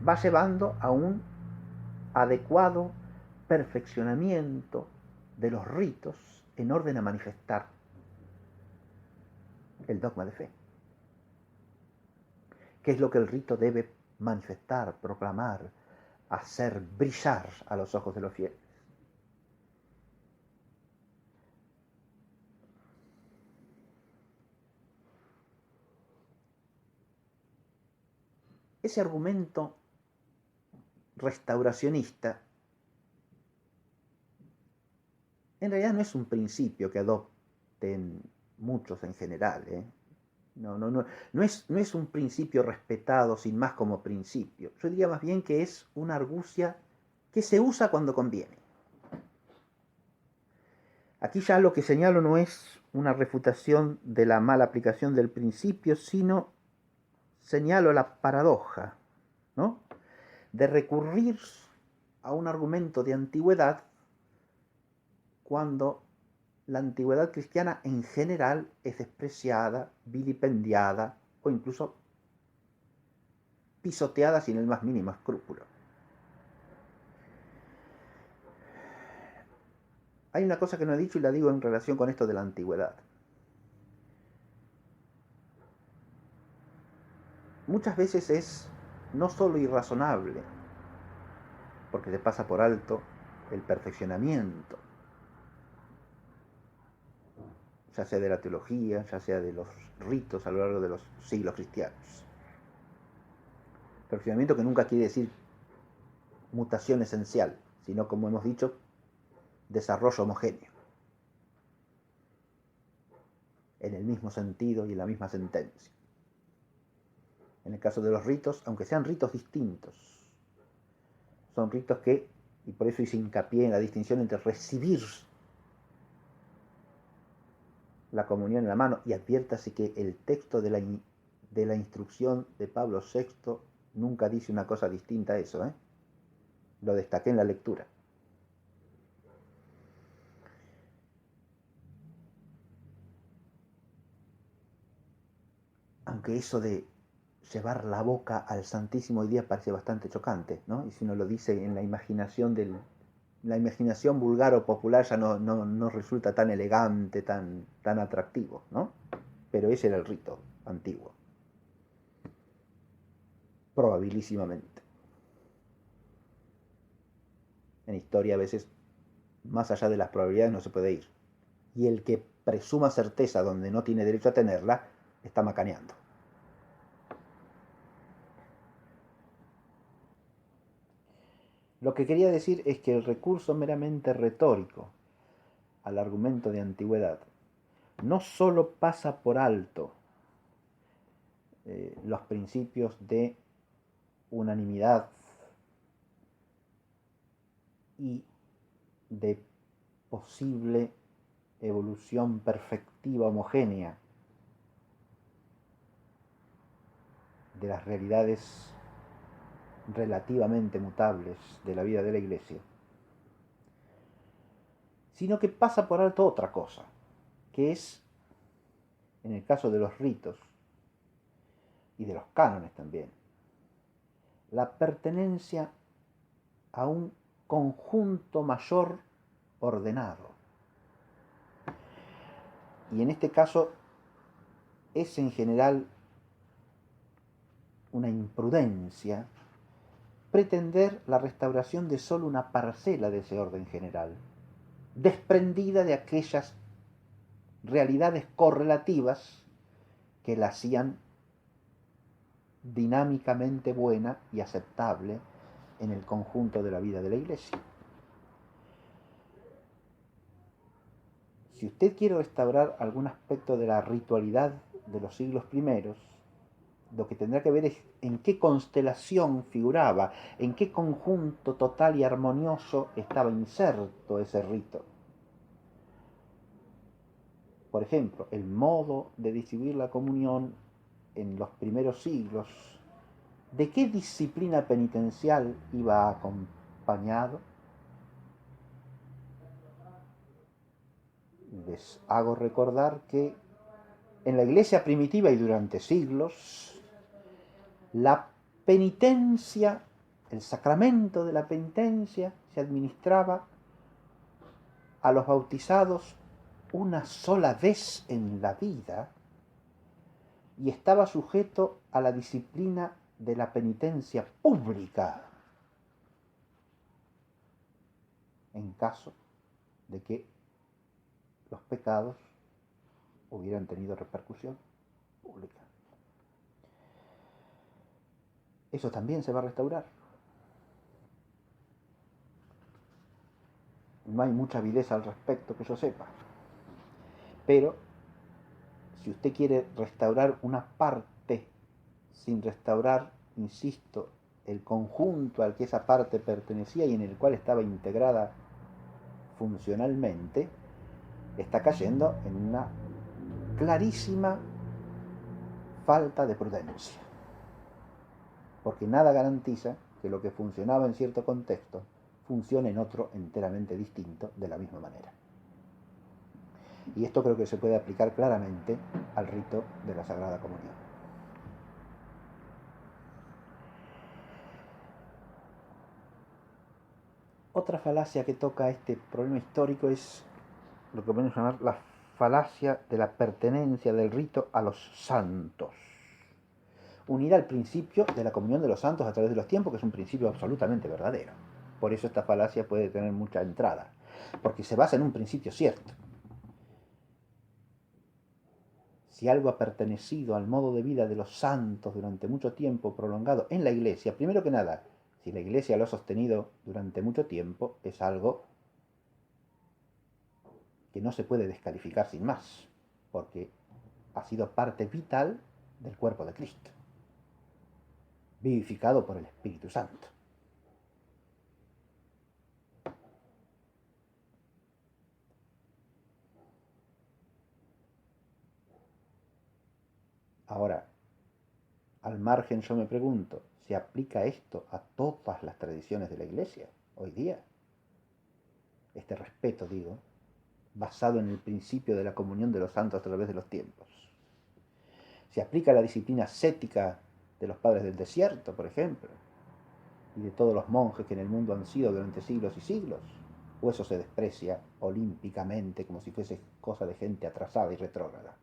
va llevando a un adecuado perfeccionamiento de los ritos en orden a manifestar el dogma de fe. ¿Qué es lo que el rito debe manifestar, proclamar, hacer brillar a los ojos de los fieles? Ese argumento restauracionista en realidad no es un principio que adopten muchos en general, No es un principio respetado sin más como principio. Yo diría más bien que es una argucia que se usa cuando conviene. Aquí ya lo que señalo no es una refutación de la mala aplicación del principio, sino señalo la paradoja, ¿no?, de recurrir a un argumento de antigüedad cuando la antigüedad cristiana en general es despreciada, vilipendiada o incluso pisoteada sin el más mínimo escrúpulo. Hay una cosa que no he dicho y la digo en relación con esto de la antigüedad. Muchas veces es no solo irrazonable, porque se pasa por alto el perfeccionamiento, ya sea de la teología, ya sea de los ritos a lo largo de los siglos cristianos. Perfeccionamiento que nunca quiere decir mutación esencial, sino, como hemos dicho, desarrollo homogéneo, en el mismo sentido y en la misma sentencia. En el caso de los ritos, aunque sean ritos distintos, son ritos que, y por eso hice hincapié en la distinción entre recibir la comunión en la mano, y adviértase que el texto de la instrucción de Pablo VI nunca dice una cosa distinta a eso, Lo destaqué en la lectura. Aunque eso de llevar la boca al Santísimo hoy día parece bastante chocante, ¿no? Y si uno lo dice en la imaginación la imaginación vulgar o popular ya no resulta tan elegante, tan atractivo, ¿no? Pero ese era el rito antiguo, probabilísimamente. En historia a veces, más allá de las probabilidades, no se puede ir. Y el que presuma certeza donde no tiene derecho a tenerla, está macaneando. Lo que quería decir es que el recurso meramente retórico al argumento de antigüedad no solo pasa por alto los principios de unanimidad y de posible evolución perfectiva homogénea de las realidades relativamente mutables de la vida de la Iglesia, sino que pasa por alto otra cosa, que es, en el caso de los ritos y de los cánones también, la pertenencia a un conjunto mayor ordenado. Y en este caso es en general una imprudencia pretender la restauración de solo una parcela de ese orden general, desprendida de aquellas realidades correlativas que la hacían dinámicamente buena y aceptable en el conjunto de la vida de la Iglesia. Si usted quiere restaurar algún aspecto de la ritualidad de los siglos primeros, lo que tendrá que ver es en qué constelación figuraba, en qué conjunto total y armonioso estaba inserto ese rito. Por ejemplo, el modo de distribuir la comunión en los primeros siglos, ¿de qué disciplina penitencial iba acompañado? Les hago recordar que en la Iglesia primitiva y durante siglos, la penitencia, el sacramento de la penitencia, se administraba a los bautizados una sola vez en la vida y estaba sujeto a la disciplina de la penitencia pública en caso de que los pecados hubieran tenido repercusión pública. Eso también se va a restaurar. No hay mucha avidez al respecto que yo sepa. Pero si usted quiere restaurar una parte sin restaurar, insisto, el conjunto al que esa parte pertenecía y en el cual estaba integrada funcionalmente, está cayendo en una clarísima falta de prudencia. Porque nada garantiza que lo que funcionaba en cierto contexto funcione en otro enteramente distinto de la misma manera. Y esto creo que se puede aplicar claramente al rito de la Sagrada Comunión. Otra falacia que toca este problema histórico es lo que podemos llamar la falacia de la pertenencia del rito a los santos, unida al principio de la comunión de los santos a través de los tiempos, que es un principio absolutamente verdadero. Por eso esta falacia puede tener mucha entrada, porque se basa en un principio cierto. Si algo ha pertenecido al modo de vida de los santos durante mucho tiempo prolongado en la Iglesia, primero que nada, si la Iglesia lo ha sostenido durante mucho tiempo, es algo que no se puede descalificar sin más, porque ha sido parte vital del cuerpo de Cristo, vivificado por el Espíritu Santo. Ahora, al margen yo me pregunto, ¿se aplica esto a todas las tradiciones de la Iglesia hoy día? Este respeto, digo, basado en el principio de la comunión de los santos a través de los tiempos. ¿Se aplica a la disciplina ascética de los padres del desierto, por ejemplo? Y de todos los monjes que en el mundo han sido durante siglos y siglos. ¿O eso se desprecia olímpicamente como si fuese cosa de gente atrasada y retrógrada?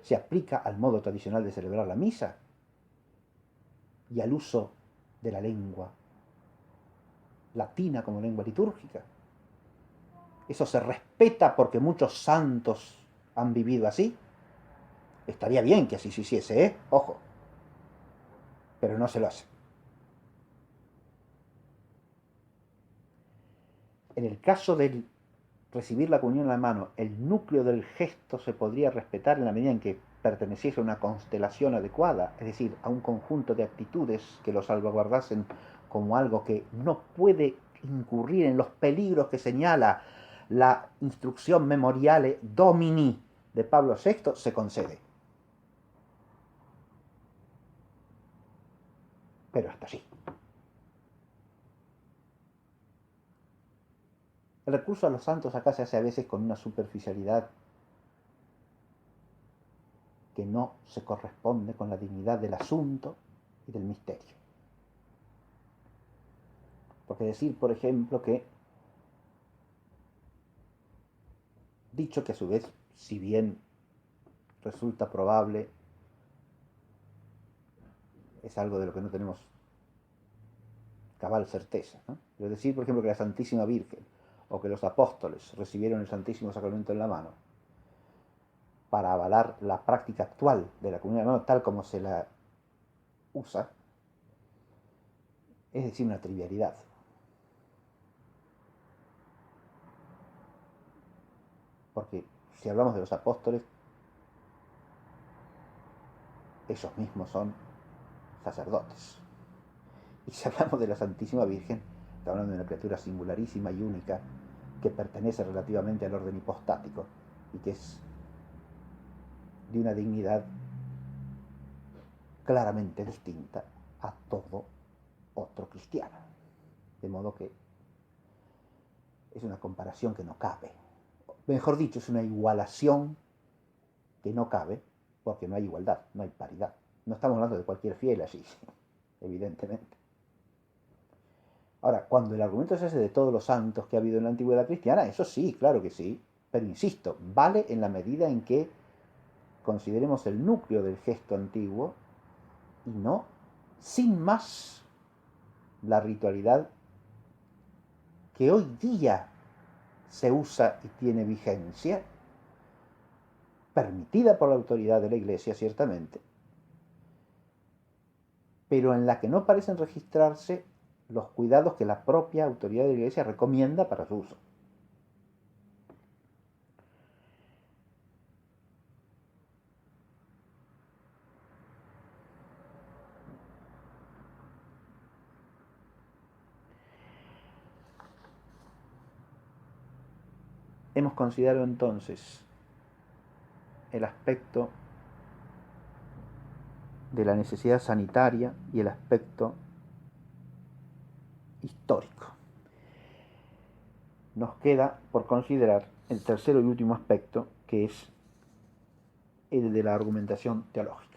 ¿Se aplica al modo tradicional de celebrar la misa y al uso de la lengua latina como lengua litúrgica? ¿Eso se respeta porque muchos santos han vivido así? Estaría bien que así se hiciese, ¿eh? Ojo. Pero no se lo hace. En el caso de recibir la comunión en la mano, el núcleo del gesto se podría respetar en la medida en que perteneciese a una constelación adecuada, es decir, a un conjunto de actitudes que lo salvaguardasen como algo que no puede incurrir en los peligros que señala la instrucción Memoriale Domini de Pablo VI, se concede. Pero hasta así. El recurso a los santos acá se hace a veces con una superficialidad que no se corresponde con la dignidad del asunto y del misterio. Porque decir, por ejemplo, que, dicho que a su vez, si bien resulta probable, es algo de lo que no tenemos cabal certeza, ¿no? Pero decir, por ejemplo, que la Santísima Virgen o que los apóstoles recibieron el Santísimo Sacramento en la mano para avalar la práctica actual de la comunión de la mano tal como se la usa, es decir, una trivialidad. Porque si hablamos de los apóstoles, ellos mismos son sacerdotes. Y si hablamos de la Santísima Virgen, estamos hablando de una criatura singularísima y única que pertenece relativamente al orden hipostático y que es de una dignidad claramente distinta a todo otro cristiano. De modo que es una comparación que no cabe. Mejor dicho, es una igualación que no cabe porque no hay igualdad, no hay paridad. No estamos hablando de cualquier fiel allí, evidentemente. Ahora, cuando el argumento es ese de todos los santos que ha habido en la antigüedad cristiana, eso sí, claro que sí, pero insisto, vale en la medida en que consideremos el núcleo del gesto antiguo y no, sin más, la ritualidad que hoy día se usa y tiene vigencia, permitida por la autoridad de la Iglesia, ciertamente, pero en la que no parecen registrarse los cuidados que la propia autoridad de la Iglesia recomienda para su uso. Hemos considerado entonces el aspecto de la necesidad sanitaria y el aspecto histórico. Nos queda por considerar el tercero y último aspecto, que es el de la argumentación teológica.